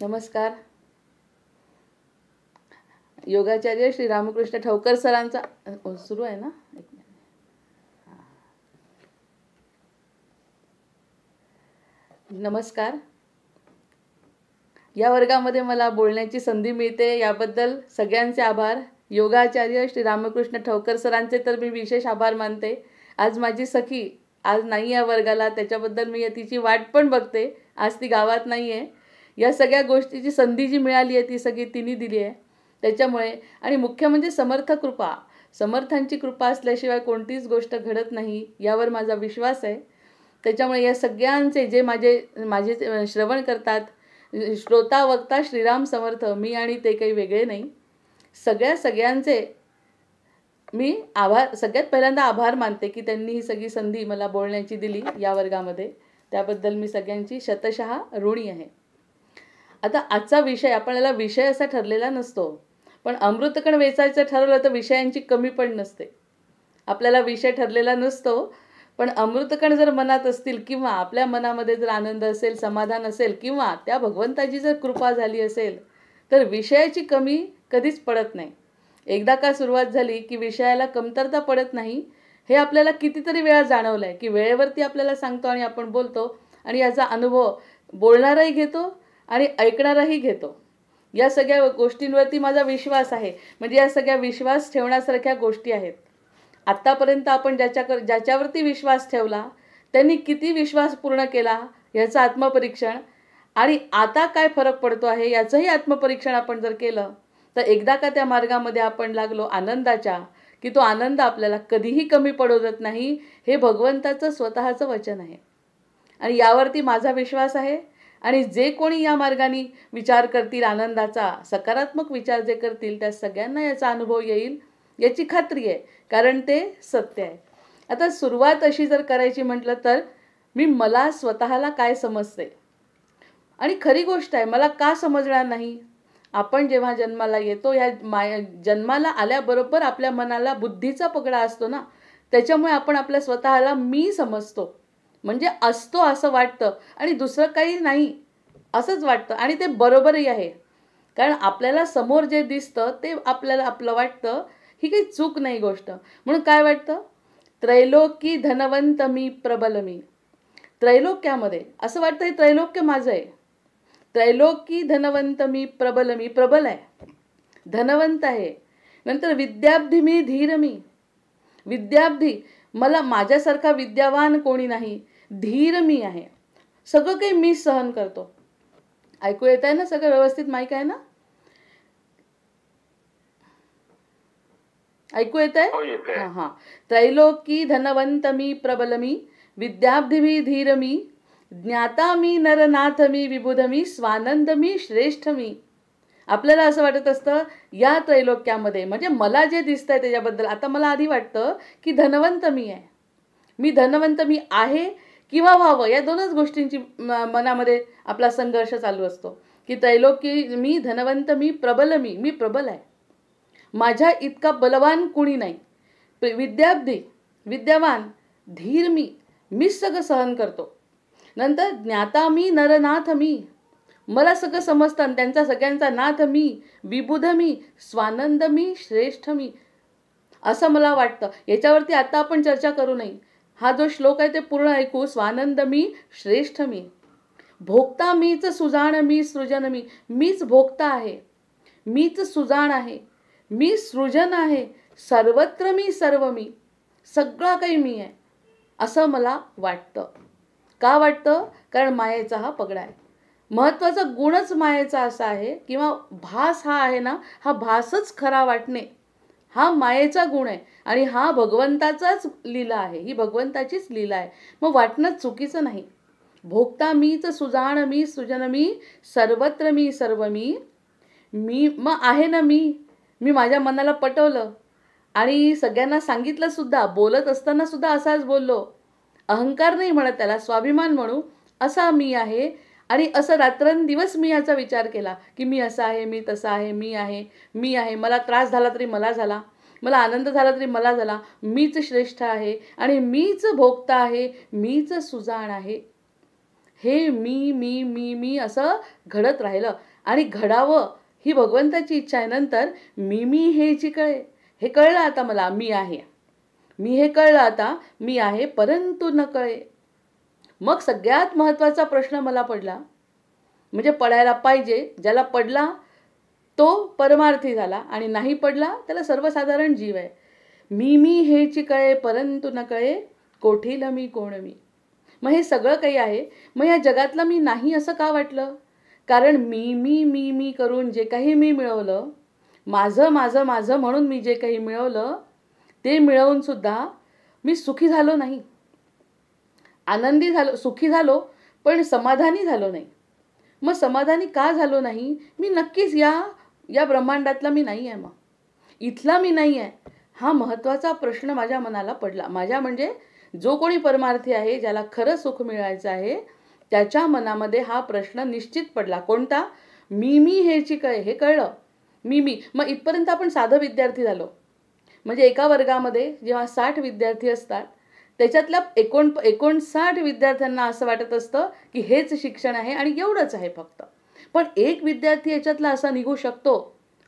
नमस्कार. योगाचार्य श्री रामकृष्ण ठवकर सरांचा सुरू आहे ना. एक मिनिट. नमस्कार. या वर्गामध्ये मला बोलण्याची संधी मिळते याबद्दल सगळ्यांचे आभार. योगाचार्य श्री रामकृष्ण ठवकर सरांचे तर मी विशेष आभार मानते. आज माझी सखी आज नाही या वर्गाला, त्याच्याबद्दल मी तिची वाट पण बघते. आज ती गावात नाही आहे. या सगळ्या गोष्टीची संधी जी मिळाली आहे ती सगळी तिने दिली आहे. त्याच्यामुळे आणि मुख्य म्हणजे समर्थ कृपा, समर्थांची कृपा असल्याशिवाय कोणतीच गोष्ट घडत नाही यावर माझा विश्वास आहे. त्याच्यामुळे या सगळ्यांचे जे माझे श्रवण करतात, श्रोता वक्ता श्रीराम समर्थ, मी आणि ते काही वेगळे नाही. सगळ्यांचे मी सगळ्यात पहिल्यांदा आभार मानते की त्यांनी ही सगळी संधी मला बोलण्याची दिली या वर्गामध्ये. त्याबद्दल मी सगळ्यांची शतशः ऋणी आहे. आता आजचा विषय आपल्याला विषय असा ठरलेला नसतो, पण अमृतकण वेचायचं ठरवलं तर विषयांची कमी पण नसते. आपल्याला विषय ठरलेला नसतो, पण अमृतकण जर मनात असतील किंवा आपल्या मनामध्ये जर आनंद असेल, समाधान असेल किंवा त्या भगवंताची जर कृपा झाली असेल तर विषयाची कमी कधीच पडत नाही. एकदा का सुरुवात झाली की विषयाला कमतरता पडत नाही. हे आपल्याला कितीतरी वेळा जाणवलं आहे की वेळेवरती आपल्याला सांगतो आणि आपण बोलतो आणि याचा अनुभव बोलणाराही घेतो आणि ऐकणाराही घेतो. या सगळ्या गोष्टींवरती माझा विश्वास आहे. म्हणजे या सगळ्या विश्वास ठेवण्यासारख्या गोष्टी आहेत. आत्तापर्यंत आपण ज्याच्यावरती विश्वास ठेवला त्यांनी किती विश्वास पूर्ण केला याचं आत्मपरीक्षण आणि आता काय फरक पडतो आहे याचंही आत्मपरीक्षण आपण जर केलं तर एकदा का त्या मार्गामध्ये आपण लागलो आनंदाच्या, की तो आनंद आपल्याला कधीही कमी पडू देत नाही. हे भगवंताचं स्वतःचं वचन आहे आणि यावरती माझा विश्वास आहे. आणि जे कोणी या मार्गाने विचार करतील आनंदाचा, सकारात्मक विचार जे करतील त्या सगळ्यांना याचा अनुभव येईल याची खात्री आहे, कारण ते सत्य आहे. आता सुरुवात अशी जर करायची म्हटलं तर मला स्वतःला काय समजते आणि खरी गोष्ट आहे मला का समजणार नाही. आपण जेव्हा जन्माला येतो या जन्माला आल्याबरोबर आपल्या मनाला बुद्धीचा पगडा असतो ना, त्याच्यामुळे आपण आपल्या स्वतःला मी समजतो. म्हणजे असतो असं वाटतं आणि दुसरं काही नाही असंच वाटतं आणि ते बरोबरही आहे. कारण आपल्याला समोर जे दिसतं ते आपल्याला आपलं वाटतं. ही काही चूक नाही गोष्ट. म्हणून काय वाटतं, त्रैलोकी धनवंत मी प्रबल मी. त्रैलोक्यामध्ये असं वाटतं हे त्रैलोक्य माझं आहे. त्रैलोकी धनवंत मी प्रबल आहे, धनवंत आहे. नंतर विद्याब्धी मी धीर मी. विद्याब्धी मला माझ्यासारखा विद्यावान कोणी नाही. धीर मी आहे. सगळं काही मी सहन करतो. ऐकू येत आहे ना सगळं व्यवस्थित? माईक आहे ना? ऐकू येत आहे? हां. त्रैलोकी धनवंत मी प्रबल मी, विद्याब्धी मी धीर मी, ज्ञाता मी नरनाथ मी, विबुध मी, स्वानंद मी, श्रेष्ठ मी. आपल्याला असं वाटत असतं या त्रैलोक्यामध्ये म्हणजे मला जे दिसतंय त्याच्याबद्दल आता मला आधी वाटतं की धनवंत मी आहे. मी धनवंत मी आहे किंवा व्हावं या दोनच गोष्टींची मनामध्ये आपला संघर्ष चालू असतो. की त्रैलोकी मी धनवंत मी प्रबल मी प्रबल आहे. माझ्या इतका बलवान कुणी नाही. विद्याब्धी विद्यावान, धीर मी सगळं सहन करतो. नंतर ज्ञाता मी नरनाथ मी, मला सगळं समजतं आणि त्यांचा सगळ्यांचा नाथ मी, विबुध मी, स्वानंद मी, श्रेष्ठ मी असं मला वाटतं. याच्यावरती आता आपण चर्चा करू नये. हा जो श्लोक आहे ते पूर्ण ऐकू. स्वानंद मी, श्रेष्ठ मी, भोगता मीच, सुजाण मी, सृजन मी. मीच भोगता आहे, मीच सुजाण आहे, मी सृजन आहे, सर्वत्र मी सर्व मी, सगळं काही मी आहे असं मला वाटतं. का वाटतं? कारण मायेचा हा पगडा आहे. महत्त्वाचा गुणच मायेचा असा आहे किंवा भास हा आहे ना, हा भासच खरा वाटणे हा मायेचा गुण आहे आणि हा भगवंताचाच लीला आहे. ही भगवंताचीच लीला आहे. मग वाटणं चुकीचं नाही. भोगता मीच, सुजाण मी, सृजन मी, सर्वत्र मी सर्व मी, मग आहे ना मी माझ्या मनाला पटवलं आणि सगळ्यांना सांगितलं सुद्धा. बोलत असताना सुद्धा असाच बोललो. अहंकार नाही म्हणत त्याला, स्वाभिमान म्हणू. असा मी आहे आणि असं रात्रंदिवस मी याचा विचार केला की मी असा आहे, मी तसा आहे, मी आहे. मला त्रास झाला तरी मला झाला, मला आनंद झाला तरी मला झाला. मीच श्रेष्ठ आहे आणि मीच भोगता आहे, मीच सुजाण आहे. हे मी असं घडत राहिलं आणि घडावं ही भगवंताची इच्छा आहे. नंतर मी हे जी कळे, हे कळलं आता मला, मी आहे, मी हे कळलं आता, मी आहे परंतु न कळे. मग सगळ्यात महत्त्वाचा प्रश्न मला पडला, म्हणजे पडायला पाहिजे, ज्याला पडला तो परमार्थी झाला आणि नाही पडला त्याला सर्वसाधारण जीव आहे. मी हेची कळे परंतु न कळे, कोठील मी कोण मी. मग हे सगळं काही आहे. मग या जगातलं मी नाही असं का वाटलं? कारण मी करून जे काही मी मिळवलं, माझं माझं माझं म्हणून मी जे काही मिळवलं ते मिळवून सुद्धा मी सुखी झालो नाही, आनंदी झालो, सुखी झालो पण समाधानी झालो नाही. मग समाधानी का झालो नाही? मी नक्कीच या ब्रह्मांडातला मी नाही आहे. मग इथला मी नाही आहे, हा महत्त्वाचा प्रश्न माझ्या मनाला पडला. माझ्या म्हणजे जो कोणी परमार्थी आहे, ज्याला खरं सुख मिळायचं आहे, त्याच्या मनामध्ये हा प्रश्न निश्चित पडला. कोणता? मी हेची कळे, हे कळलं. मी मग इथपर्यंत आपण साधं विद्यार्थी झालो. म्हणजे एका वर्गामध्ये जेव्हा 60 विद्यार्थी असतात, त्याच्यातल्या 59 विद्यार्थ्यांना असं वाटत असतं की हेच शिक्षण आहे आणि एवढंच आहे फक्त. पण एक विद्यार्थी याच्यातला असा निघू शकतो,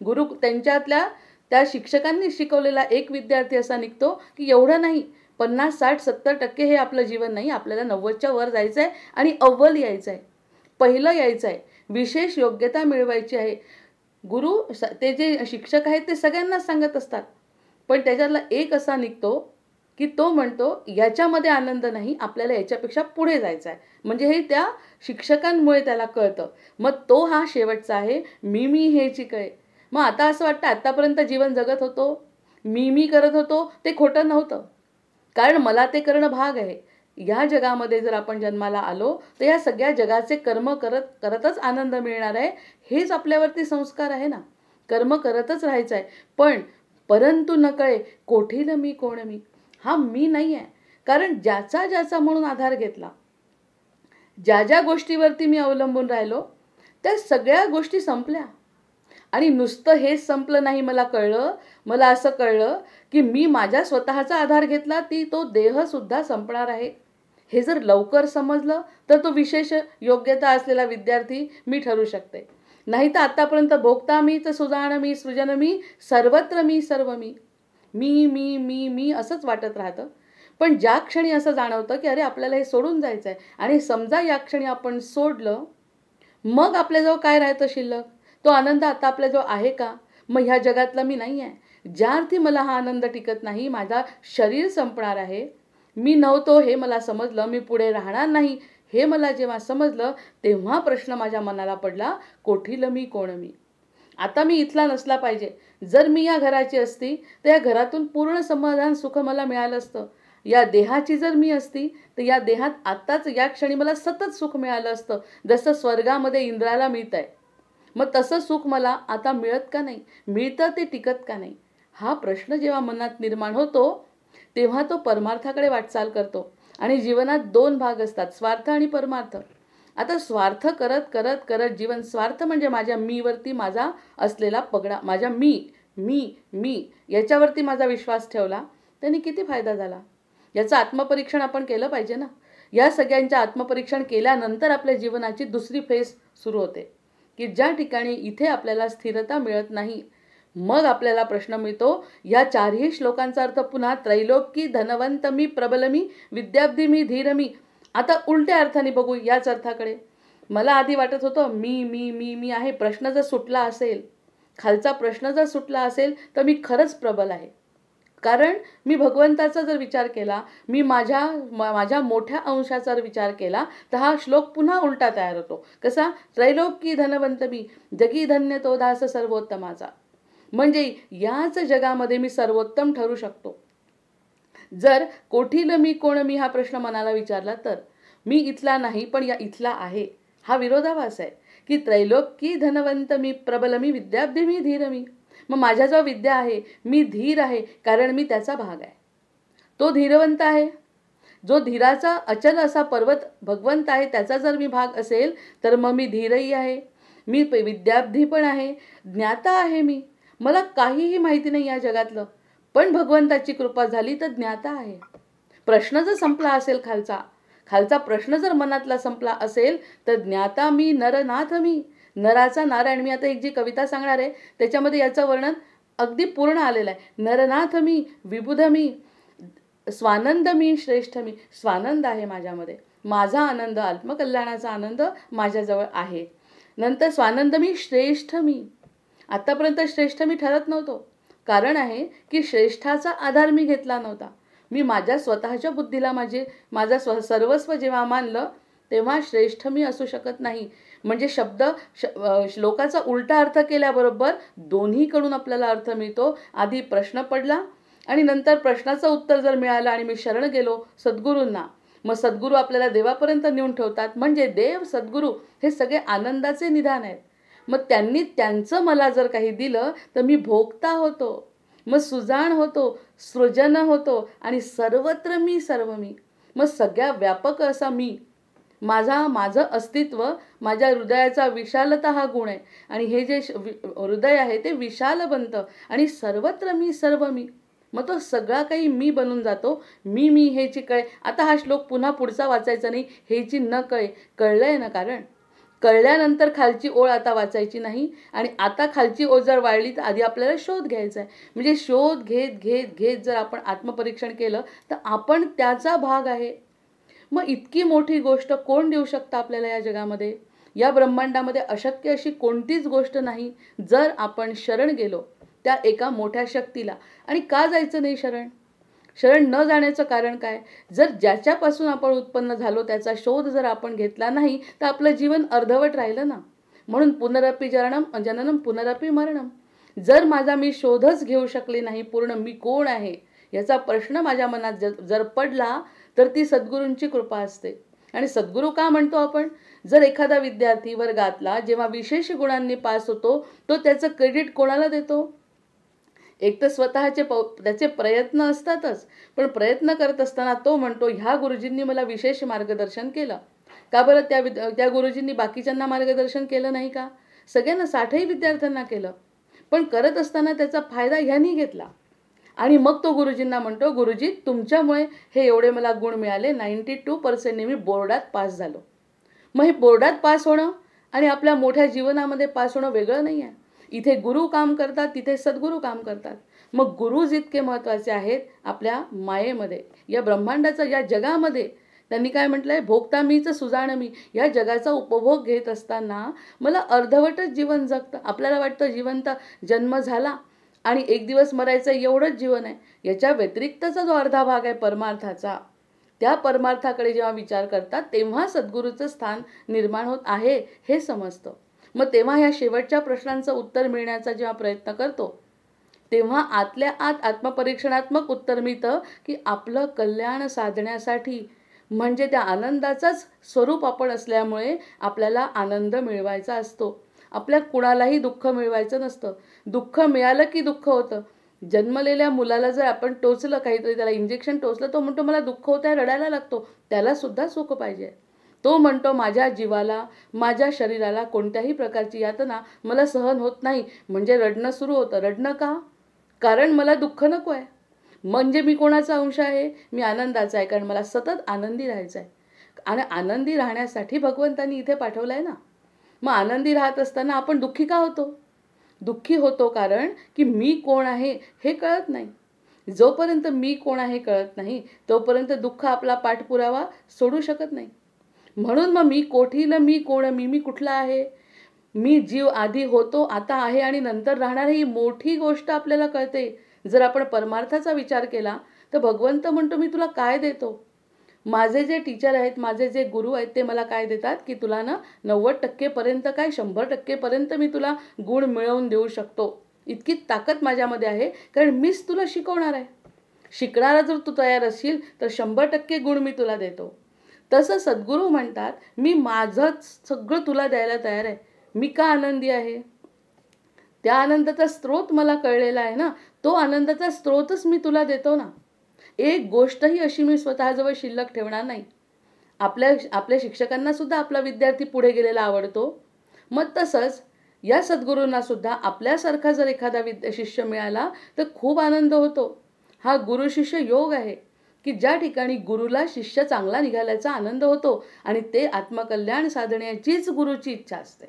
गुरु त्यांच्यातल्या त्या शिक्षकांनी शिकवलेला एक विद्यार्थी असा निघतो की एवढं नाही, 50, 60, 70% हे आपलं जीवन नाही, आपल्याला 90च्या वर जायचं आहे आणि अव्वल यायचं आहे, पहिलं यायचं आहे, विशेष योग्यता मिळवायची आहे. गुरु ते जे शिक्षक आहेत ते सगळ्यांनाच सांगत असतात, पण त्याच्यातला एक असा निघतो की तो म्हणतो याच्यामध्ये आनंद नाही, आपल्याला याच्यापेक्षा पुढे जायचं आहे. म्हणजे हे त्या शिक्षकांमुळे त्याला कळतं. मग तो हा शेवटचा आहे, मी हेची कळे. मग आता असं वाटतं आतापर्यंत जीवन जगत होतो, मी करत होतो, ते खोटं नव्हतं. कारण मला ते करणं भाग आहे. या जगामध्ये जर आपण जन्माला आलो तर या सगळ्या जगाचे कर्म करतच आनंद मिळणार आहे, हेच आपल्यावरती संस्कार आहे ना. कर्म करतच राहायचं आहे. पण परंतु न कळे, कोठील मी कोण मी. हा मी नाही आहे. कारण ज्याचा म्हणून आधार घेतला, ज्या गोष्टीवरती मी अवलंबून राहिलो, त्या सगळ्या गोष्टी संपल्या. आणि नुसतं हेच संपलं नाही, मला असं कळलं की मी माझ्या स्वतःचा आधार घेतला, तो देहसुद्धा संपणार आहे. हे जर लवकर समजलं तर तो विशेष योग्यता असलेला विद्यार्थी मी ठरू शकते. नाही तर आतापर्यंत भोगता मीच, सुजाण मी, सृजन मी, सर्वत्र मी, सर्व मी असंच वाटत राहतं. पण ज्या क्षणी असं जाणवतं की अरे आपल्याला हे सोडून जायचं आहे, आणि समजा या क्षणी आपण सोडलं, मग आपल्याजवळ काय राहतं शिल्लक? तो आनंद आता आपल्याजवळ आहे का? मग ह्या जगातला मी नाही आहे. ज्या अर्थी मला हा आनंद टिकत नाही, माझा शरीर संपणार आहे, मी नव्हतो हे मला समजलं, मी पुढे राहणार नाही हे मला जेव्हा समजलं, तेव्हा प्रश्न माझ्या मनाला पडला, कोठील मी कोण मी. आता मी इथला नसला पाहिजे. जर मी या घराची असती तर या घरातून पूर्ण समाधान सुख मला मिळालं असतं. या देहाची जर मी असती तर या देहात आत्ताच या क्षणी मला सतत सुख मिळालं असतं, जसं स्वर्गामध्ये इंद्राला मिळत आहे. मग तसं सुख मला आता मिळत का नाही, मिळतं ते टिकत का नाही, हा प्रश्न जेव्हा मनात निर्माण होतो तेव्हा तो परमार्थाकडे वाटचाल करतो. आणि जीवनात 2 भाग असतात, स्वार्थ आणि परमार्थ. आता स्वार्थ करत करत करत जीवन, स्वार्थ म्हणजे माझ्या मीवरती माझा असलेला पगडा, माझ्या मी याच्यावरती माझा विश्वास ठेवला, त्यांनी किती फायदा झाला याचं आत्मपरीक्षण आपण केलं पाहिजे ना. या सगळ्यांचं आत्मपरीक्षण केल्यानंतर आपल्या जीवनाची दुसरी फेज सुरू होते की ज्या ठिकाणी इथे आपल्याला स्थिरता मिळत नाही, मग आपल्याला प्रश्न मिळतो. या 4ही श्लोकांचा अर्थ पुन्हा, त्रैलोकी धनवंत मी, प्रबल मी, विद्याब्धी मी, धीर मी. आता उलट्या अर्थाने बघू याच अर्थाकडे. मला आधी वाटत होतं मी आहे. प्रश्न जर सुटला असेल, खालचा प्रश्न जर सुटला असेल तर मी खरंच प्रबल आहे. कारण मी भगवंताचा जर विचार केला, मी माझ्या मोठ्या अंशाचा जर विचार केला, तर हा श्लोक पुन्हा उलटा तयार होतो. कसा? त्रैलोकी धनवंत मी, जगी धन्य तो दास सर्वोत्तमाचा. म्हणजे याच जगामध्ये मी सर्वोत्तम ठरू शकतो. जर कोठील मी कोण मी हा प्रश्न मनाला विचारला तर मी इथला नाही पण या इथला आहे, हा विरोधाभास आहे. की त्रैलोकी धनवंत मी, प्रबल मी, विद्याब्धी मी, धीर मी. मग माझ्याजवळ विद्या आहे, मी धीर आहे कारण मी त्याचा भाग आहे. तो धीरवंत आहे. जो धीराचा अचल असा पर्वत भगवंत आहे, त्याचा जर मी भाग असेल तर मग मी धीरही आहे, मी विद्याब्धी पण आहे, ज्ञाता आहे मी. मला काहीही माहिती नाही या जगातलं, पण भगवंताची कृपा झाली तर ज्ञाता आहे. प्रश्न जर संपला असेल, खालचा प्रश्न जर मनातला संपला असेल तर ज्ञाता मी, नरनाथ मी, नराचा नारायण, मी आता एक जी कविता सांगणार आहे त्याच्यामध्ये याचं वर्णन अगदी पूर्ण आलेलं आहे. नरनाथ मी, विबुध मी, स्वानंद मी, श्रेष्ठ मी. स्वानंद आहे माझ्यामध्ये, माझा आनंद, आत्मकल्याणाचा आनंद माझ्याजवळ आहे. नंतर स्वानंद मी, श्रेष्ठ मी. आत्तापर्यंत श्रेष्ठ मी ठरत नव्हतो. कारण आहे की श्रेष्ठाचा आधार मी घेतला नव्हता. मी माझ्या स्वतःच्या बुद्धीला माझा सर्वस्व जेव्हा मानलं तेव्हा श्रेष्ठ मी असू शकत नाही. म्हणजे श्लोकाचा उलटा अर्थ केल्याबरोबर दोन्हीकडून आपल्याला अर्थ मिळतो. आधी प्रश्न पडला आणि नंतर प्रश्नाचं उत्तर जर मिळालं आणि मी शरण गेलो सद्गुरूंना, मग सद्गुरू आपल्याला देवापर्यंत नेऊन ठेवतात. म्हणजे देव, सद्गुरू हे सगळे आनंदाचे निधान आहेत. मग त्यांनी त्यांचं मला जर काही दिलं तर मी भोगता होतो, मग सुजाण होतो, सृजन होतो आणि सर्वत्र मी सर्व मी. मग सगळ्या व्यापक असा मी, माझं अस्तित्व, माझ्या हृदयाचा विशालता हा गुण आहे. आणि हे जे हृदय आहे ते विशाल बनतं आणि सर्वत्र मी सर्व मी. मग तो सगळा काही मी बनून जातो. मी हेची कळे. आता हा श्लोक पुन्हा पुढचा वाचायचा नाही, हेची न कळे. कळलंय ना, कारण कळल्यानंतर खालची ओळ आता वाचायची नाही. आणि आता खालची ओळ जर वाढली तर आधी आपल्याला शोध घ्यायचा आहे. म्हणजे शोध घेत घेत घेत जर आपण आत्मपरीक्षण केलं तर आपण त्याचा भाग आहे. मग इतकी मोठी गोष्ट कोण देऊ शकतं आपल्याला या जगामध्ये? या ब्रह्मांडामध्ये अशक्य अशी कोणतीच गोष्ट नाही जर आपण शरण गेलो त्या एका मोठ्या शक्तीला. आणि का जायचं नाही शरण? शरण न जाण्याचं कारण काय? जर ज्याच्यापासून आपण उत्पन्न झालो त्याचा शोध जर आपण घेतला नाही तर आपलं जीवन अर्धवट राहिलं ना. म्हणून पुनरपि जननम पुनरपि मरणम. जर माझा मी शोधच घेऊ शकले नाही पूर्ण मी कोण आहे याचा प्रश्न माझ्या मनात जर पडला तर ती सद्गुरूंची कृपा असते. आणि सद्गुरू का म्हणतो आपण? जर एखादा विद्यार्थी वर्गातला जेव्हा विशेष गुणांनी पास होतो तो त्याचं क्रेडिट कोणाला देतो? एक तर त्याचे प्रयत्न असतातच, पण प्रयत्न करत असताना तो म्हणतो ह्या गुरुजींनी मला विशेष मार्गदर्शन केलं. का बरं त्या गुरुजींनी बाकीच्यांना मार्गदर्शन केलं नाही का? सगळ्यांना 60ही विद्यार्थ्यांना केलं, पण करत असताना त्याचा फायदा ह्यांनी घेतला. आणि मग तो गुरुजींना म्हणतो गुरुजी तुमच्यामुळे हे एवढे मला गुण मिळाले, 92% मी बोर्डात पास झालो. मग हे बोर्डात पास होणं आणि आपल्या मोठ्या जीवनामध्ये पास होणं वेगळं नाही आहे. इथे गुरु काम करतात, तिथे सद्गुरू काम करतात. मग गुरु जितके महत्त्वाचे आहेत आपल्या मायेमध्ये, या ब्रह्मांडाचा, या जगामध्ये. त्यांनी काय म्हटलंय? भोगता मीच सुजाण मी. या जगाचा उपभोग घेत असताना मला अर्धवटच जीवन जगतं. आपल्याला वाटतं जिवंत जन्म झाला आणि एक दिवस मरायचं एवढंच जीवन आहे. याच्या व्यतिरिक्तचा जो अर्धा भाग आहे परमार्थाचा, त्या परमार्थाकडे जेव्हा विचार करतात तेव्हा सद्गुरूचं स्थान निर्माण होत आहे हे समजतं. मग तेव्हा ह्या शेवटच्या प्रश्नांचं उत्तर मिळण्याचा जेव्हा प्रयत्न करतो तेव्हा आतल्या आत आत्मपरीक्षणात्मक उत्तर मिळतं की आपलं कल्याण साधण्यासाठी, म्हणजे त्या आनंदाचाच स्वरूप आपण असल्यामुळे आपल्याला आनंद मिळवायचा असतो. आपल्या कुणालाही दुःख मिळवायचं नसतं. दुःख मिळालं की दुःख होतं. जन्मलेल्या मुलाला जर आपण टोचलं काहीतरी, त्याला इंजेक्शन टोचलं, तो म्हणतो मला दुःख होतं आहे, रडायला लागतो. त्याला सुद्धा सुख पाहिजे. तो म्हणतो माझ्या जीवाला, माझ्या शरीराला कोणत्याही प्रकारची यातना मला सहन होत नाही. म्हणजे रडणं सुरू होतं. रडणं का? कारण मला दुःख नको आहे. म्हणजे मी कोणाचा अंश आहे? मी आनंदाचा आहे, कारण मला सतत आनंदी राहायचं आहे. आणि आनंदी राहण्यासाठी भगवंतांनी इथे पाठवलं आहे ना. मग आनंदी राहत असताना आपण दुःखी का होतो? दुःखी होतो कारण की मी कोण आहे हे कळत नाही. जोपर्यंत मी कोण आहे कळत नाही तोपर्यंत दुःख आपला पाठपुरावा सोडू शकत नाही. म्हणून मग मी कोठील मी कोण, मी कुठला आहे? मी जीव आधी होतो, आता आहे आणि नंतर राहणार, ही मोठी गोष्ट आपल्याला कळते. जर आपण परमार्थाचा विचार केला तर भगवंत म्हणतो मी तुला काय देतो? माझे जे टीचर आहेत, माझे जे गुरु आहेत ते मला काय देतात की तुला ना 90% पर्यंत काय 100% पर्यंत मी तुला गुण मिळवून देऊ शकतो. इतकी ताकद माझ्यामध्ये आहे, कारण मीच तुला शिकवणार आहे. शिकणारा जर तू तयार असशील तर 100% गुण मी तुला देतो. तसं सद्गुरू म्हणतात मी माझंच सगळं तुला द्यायला तयार आहे. मी का आनंदी आहे? त्या आनंदाचा स्रोत मला कळलेला आहे ना. तो आनंदाचा स्रोतच मी तुला देतो ना. एक गोष्टही अशी मी स्वतःजवळ शिल्लक ठेवणार नाही. आपल्या शिक्षकांना सुद्धा आपला विद्यार्थी पुढे गेलेला आवडतो. मग तसंच या सद्गुरूंना सुद्धा आपल्यासारखा जर एखादा शिष्य मिळाला तर खूप आनंद होतो. हा गुरु शिष्य योग आहे की ज्या ठिकाणी गुरुला शिष्य चांगला निघाल्याचा आनंद होतो आणि ते आत्मकल्याण साधण्याचीच गुरुची इच्छा असते.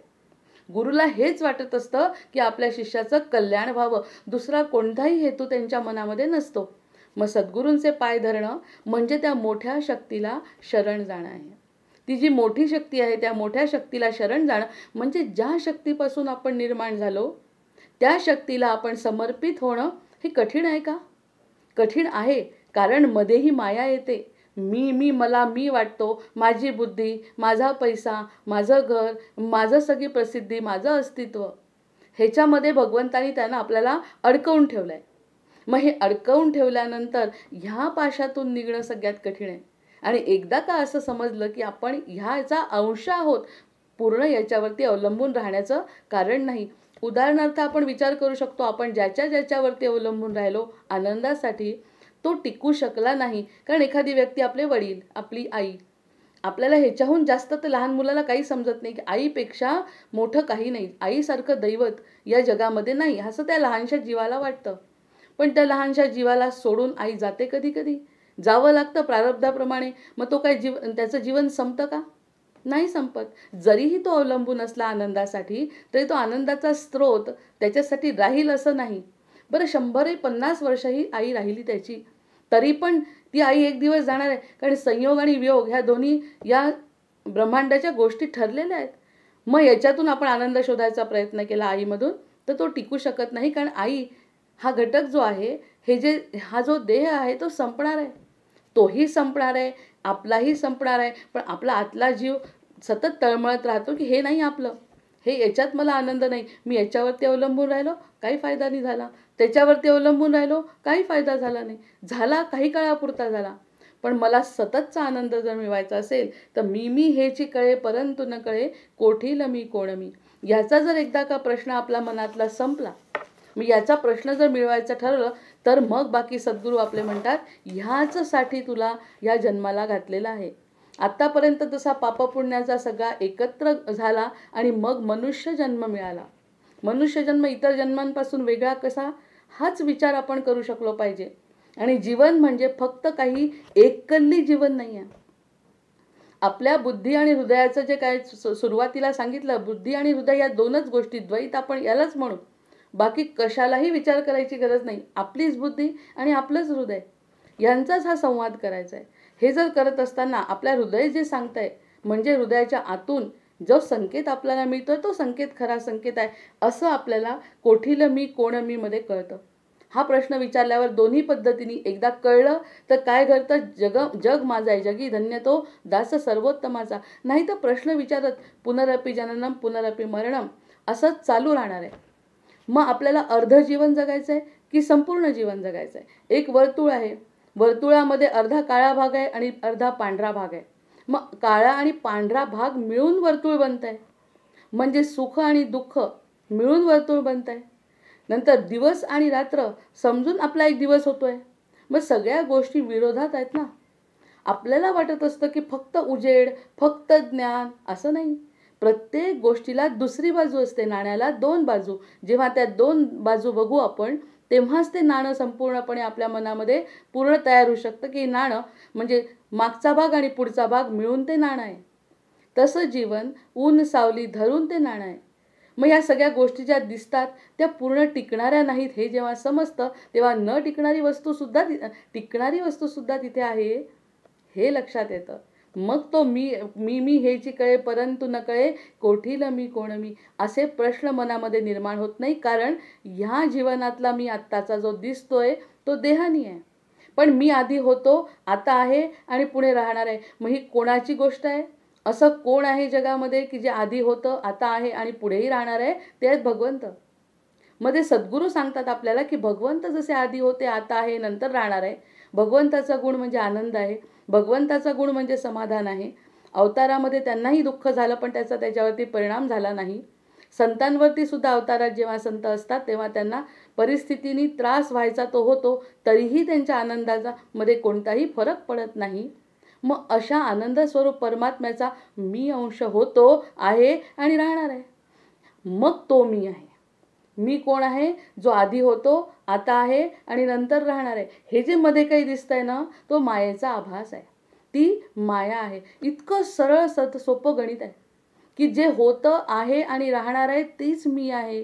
गुरुला हेच वाटत असतं की आपल्या शिष्याचं कल्याण व्हावं, दुसरा कोणताही हेतू त्यांच्या मनामध्ये नसतो. मग सद्गुरूंचे पाय धरणं म्हणजे त्या मोठ्या शक्तीला शरण जाणं आहे. ती जी मोठी शक्ती आहे त्या मोठ्या शक्तीला शरण जाणं म्हणजे ज्या शक्तीपासून आपण निर्माण झालो त्या शक्तीला आपण समर्पित होणं हे कठीण आहे का? कठीण आहे, कारण मध्येही माया येते. मी मला मी वाटतो, माझी बुद्धी, माझा पैसा, माझं घर, माझं सगळी प्रसिद्धी, माझं अस्तित्व, ह्याच्यामध्ये भगवंतानी त्यांना आपल्याला अडकवून ठेवलं आहे. मग हे अडकवून ठेवल्यानंतर ह्या पाशातून निघणं सगळ्यात कठीण आहे. आणि एकदा का असं समजलं की आपण ह्याचा अंश आहोत, पूर्ण याच्यावरती अवलंबून राहण्याचं कारण नाही. उदाहरणार्थ आपण विचार करू शकतो, आपण ज्याच्यावरती अवलंबून राहिलो आनंदासाठी, तो टिकू शकला नाही. कारण एखादी व्यक्ती, आपले वडील, आपली आई, आपल्याला ह्याच्याहून जास्त तर लहान मुलाला काही समजत नाही की आईपेक्षा मोठं काही नाही, आईसारखं दैवत या जगामध्ये नाही, असं त्या लहानशा जीवाला वाटतं. पण त्या लहानशा जीवाला सोडून आई जाते, कधी कधी जावं लागतं प्रारब्धाप्रमाणे. मग तो काय त्याचं जीवन संपतं का? नाही संपत. जरीही तो अवलंबून असला आनंदासाठी, तरी तो आनंदाचा स्रोत त्याच्यासाठी राहील असं नाही. बरं 100-50 वर्षही आई राहिली त्याची, तरी पण ती आई एक दिवस जाणार आहे. कारण संयोग आणि वियोग ह्या दोन्ही या ब्रह्मांडाच्या गोष्टी ठरलेल्या आहेत. मग याच्यातून आपण आनंद शोधायचा प्रयत्न केला आईमधून, तर तो टिकू शकत नाही. कारण आई हा घटक जो आहे, हा जो देह आहे तो संपणार आहे, तोही संपणार आहे, आपलाही संपणार आहे. पण आपला आतला जीव सतत तळमळत राहतो की हे नाही आपलं, हे याच्यात मला आनंद नाही, मी याच्यावरती अवलंबून राहिलो, काही फायदा नाही झाला, त्याच्यावरती अवलंबून राहिलो, काही फायदा झाला नाही, झाला काही काळापुरता झाला. पण मला सततचा आनंद जर मिळवायचा असेल तर मी हेची कळे परंतु न कळे, कोठील मी कोण मी. याचा जर एकदा का प्रश्न आपल्या मनातला संपला, मी याचा प्रश्न जर मिळवायचं ठरवलं, तर मग बाकी सद्गुरू आपले म्हणतात, ह्याचसाठी तुला या जन्माला घातलेला आहे. आत्तापर्यंत तसा पापपुण्याचा सगळा एकत्र झाला आणि मग मनुष्य जन्म मिळाला. मनुष्य जन्म इतर जन्मांपासून वेगळा कसा, हाच विचार आपण करू शकलो पाहिजे. आणि जीवन म्हणजे फक्त काही एककल्ली जीवन नाही आहे. आपल्या बुद्धी आणि हृदयाचं जे काय सुरुवातीला सांगितलं, बुद्धी आणि हृदय या दोनच गोष्टी, द्वैत आपण यालाच म्हणू. बाकी कशालाही विचार करायची गरज नाही. आपलीच बुद्धी आणि आपलंच हृदय यांचाच हा संवाद करायचा आहे. हे जर करत असताना आपल्या हृदय जे सांगतंय, म्हणजे हृदयाच्या आतून जो संकेत आपल्याला मिळतोय, तो संकेत खरा संकेत आहे असं आपल्याला कोठील मी कोण मी मध्ये कळतं. हा प्रश्न विचारल्यावर दोन्ही पद्धतीने एकदा कळलं तर काय घडतं, जग माझा आहे, जगी धन्य तो दास सर्वोत्तमाचा. नाही तर प्रश्न विचारत पुनरपि जननम पुनरपि मरणम असंच चालू राहणार आहे. मग आपल्याला अर्ध जीवन जगायचं आहे की संपूर्ण जीवन जगायचं आहे? एक वर्तुळ आहे, वर्तुळामध्ये अर्धा काळा भाग आहे आणि अर्धा पांढरा भाग आहे. मग काळा आणि पांढरा भाग मिळून वर्तुळ बनत आहे, म्हणजे सुख आणि दुःख मिळून वर्तुळ बनत आहे. नंतर दिवस आणि रात्र समजून आपला एक दिवस होतोय. मग सगळ्या गोष्टी विरोधात आहेत ना. आपल्याला वाटत असतं की फक्त उजेड, फक्त ज्ञान, असं नाही. प्रत्येक गोष्टीला दुसरी बाजू असते, नाण्याला दोन बाजू. जेव्हा त्या दोन बाजू बघू आपण, तेव्हाच ते नाणं संपूर्णपणे आपल्या मनामध्ये पूर्ण तयार होऊ शकतं की नाणं म्हणजे मागचा भाग आणि पुढचा भाग मिळून ते नाणं आहे. तसं जीवन ऊन सावली धरून ते नाणं आहे. मग या सगळ्या गोष्टी ज्या दिसतात त्या पूर्ण टिकणाऱ्या नाहीत हे जेव्हा समजतं, तेव्हा न टिकणारी वस्तूसुद्धा तिथे आहे हे लक्षात येतं. मग तो मी हेची कळे परंतु न कळे, कोठील मी कोण मी, असे प्रश्न मनामध्ये निर्माण होत नाही. कारण ह्या जीवनातला मी आत्ताचा जो दिसतोय तो देहानी आहे. पण मी आधी होतो, आता आहे आणि पुढे राहणार आहे. मग ही कोणाची गोष्ट आहे? असं कोण आहे जगामध्ये की जे आधी होतं, आता आहे आणि पुढेही राहणार आहे? ते आहेत भगवंत. मध्ये सद्गुरू सांगतात आपल्याला की भगवंत जसे आधी होते, आता आहे, नंतर राहणार आहे. भगवंताचा गुण म्हणजे आनंद आहे, भगवंताचा गुण म्हणजे समाधान आहे. अवतारामध्ये त्यांनाही दुःख झालं पण त्याचा त्याच्यावरती परिणाम झाला नाही. संतांवरती सुद्धा अवतारात जेव्हा संत असतात तेव्हा त्यांना परिस्थितीने त्रास व्हायचा तो होतो, तरीही त्यांच्या आनंदाचा मध्ये कोणताही फरक पडत नाही. मग अशा आनंद स्वरूप परमात्म्याचा मी अंश होतो, आहे आणि राहणार आहे. मग तो मी आहे. मी कोण आहे? जो आधी होतो, आता आहे आणि नंतर राहणार आहे. हे जे मध्ये काही दिसतंय ना, तो मायेचा आभास आहे, ती माया आहे. इतकं सरळ सोपं गणित आहे. की जे होतं आहे आणि राहणार आहे तीच मी आहे.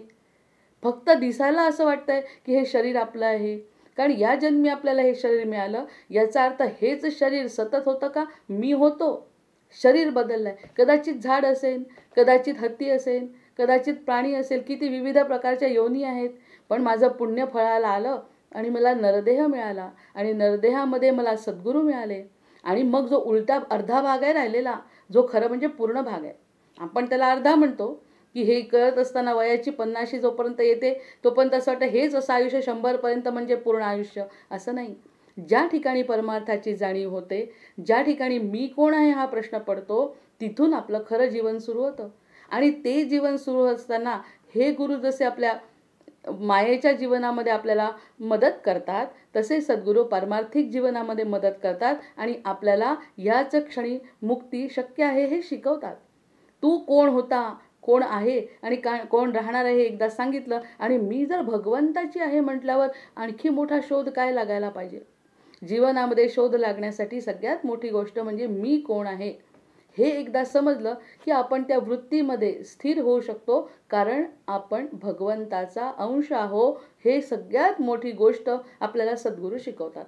फक्त दिसायला असं वाटतंय की हे शरीर आपलं आहे, कारण या जन्मी आपल्याला हे शरीर मिळालं. याचा अर्थ हेच शरीर सतत होतं का? मी होतो, शरीर बदललंय. कदाचित झाड असेल, कदाचित हत्ती असेल, कदाचित प्राणी असेल, किती विविध प्रकारच्या योनी आहेत. पण माझं पुण्य फळाला आलं आणि मला नरदेह मिळाला आणि नरदेहामध्ये मला सद्गुरू मिळाले. आणि मग जो उलटा अर्धा भाग आहे राहिलेला, जो खरं म्हणजे पूर्ण भाग आहे, आपण त्याला अर्धा म्हणतो, की हे कळत असताना वयाची 50 जोपर्यंत येते तोपर्यंत असं वाटतं हेच असं आयुष्य 100पर्यंत म्हणजे पूर्ण आयुष्य. असं नाही. ज्या ठिकाणी परमार्थाची जाणीव होते, ज्या ठिकाणी मी कोण आहे हा प्रश्न पडतो, तिथून आपलं खरं जीवन सुरू होतं. आणि ते जीवन सुरू असताना हे गुरु जसे आपल्या मायेच्या जीवनामध्ये आपल्याला मदत करतात, तसे सद्गुरू पारमार्थिक जीवनामध्ये मदत करतात आणि आपल्याला याच क्षणी मुक्ती शक्य आहे हे शिकवतात. तू कोण होता, कोण आहे आणि कोण राहणार आहे हे एकदा सांगितलं, आणि मी जर भगवंताची आहे म्हटल्यावर आणखी मोठा शोध काय लागायला पाहिजे. जीवनामध्ये शोध लागण्यासाठी सगळ्यात मोठी गोष्ट म्हणजे मी कोण आहे हे एकदा समजलं की आपण त्या वृत्तीमध्ये स्थिर होऊ शकतो, कारण आपण भगवंताचा अंश आहो. हे सगळ्यात मोठी गोष्ट आपल्याला सद्गुरू शिकवतात.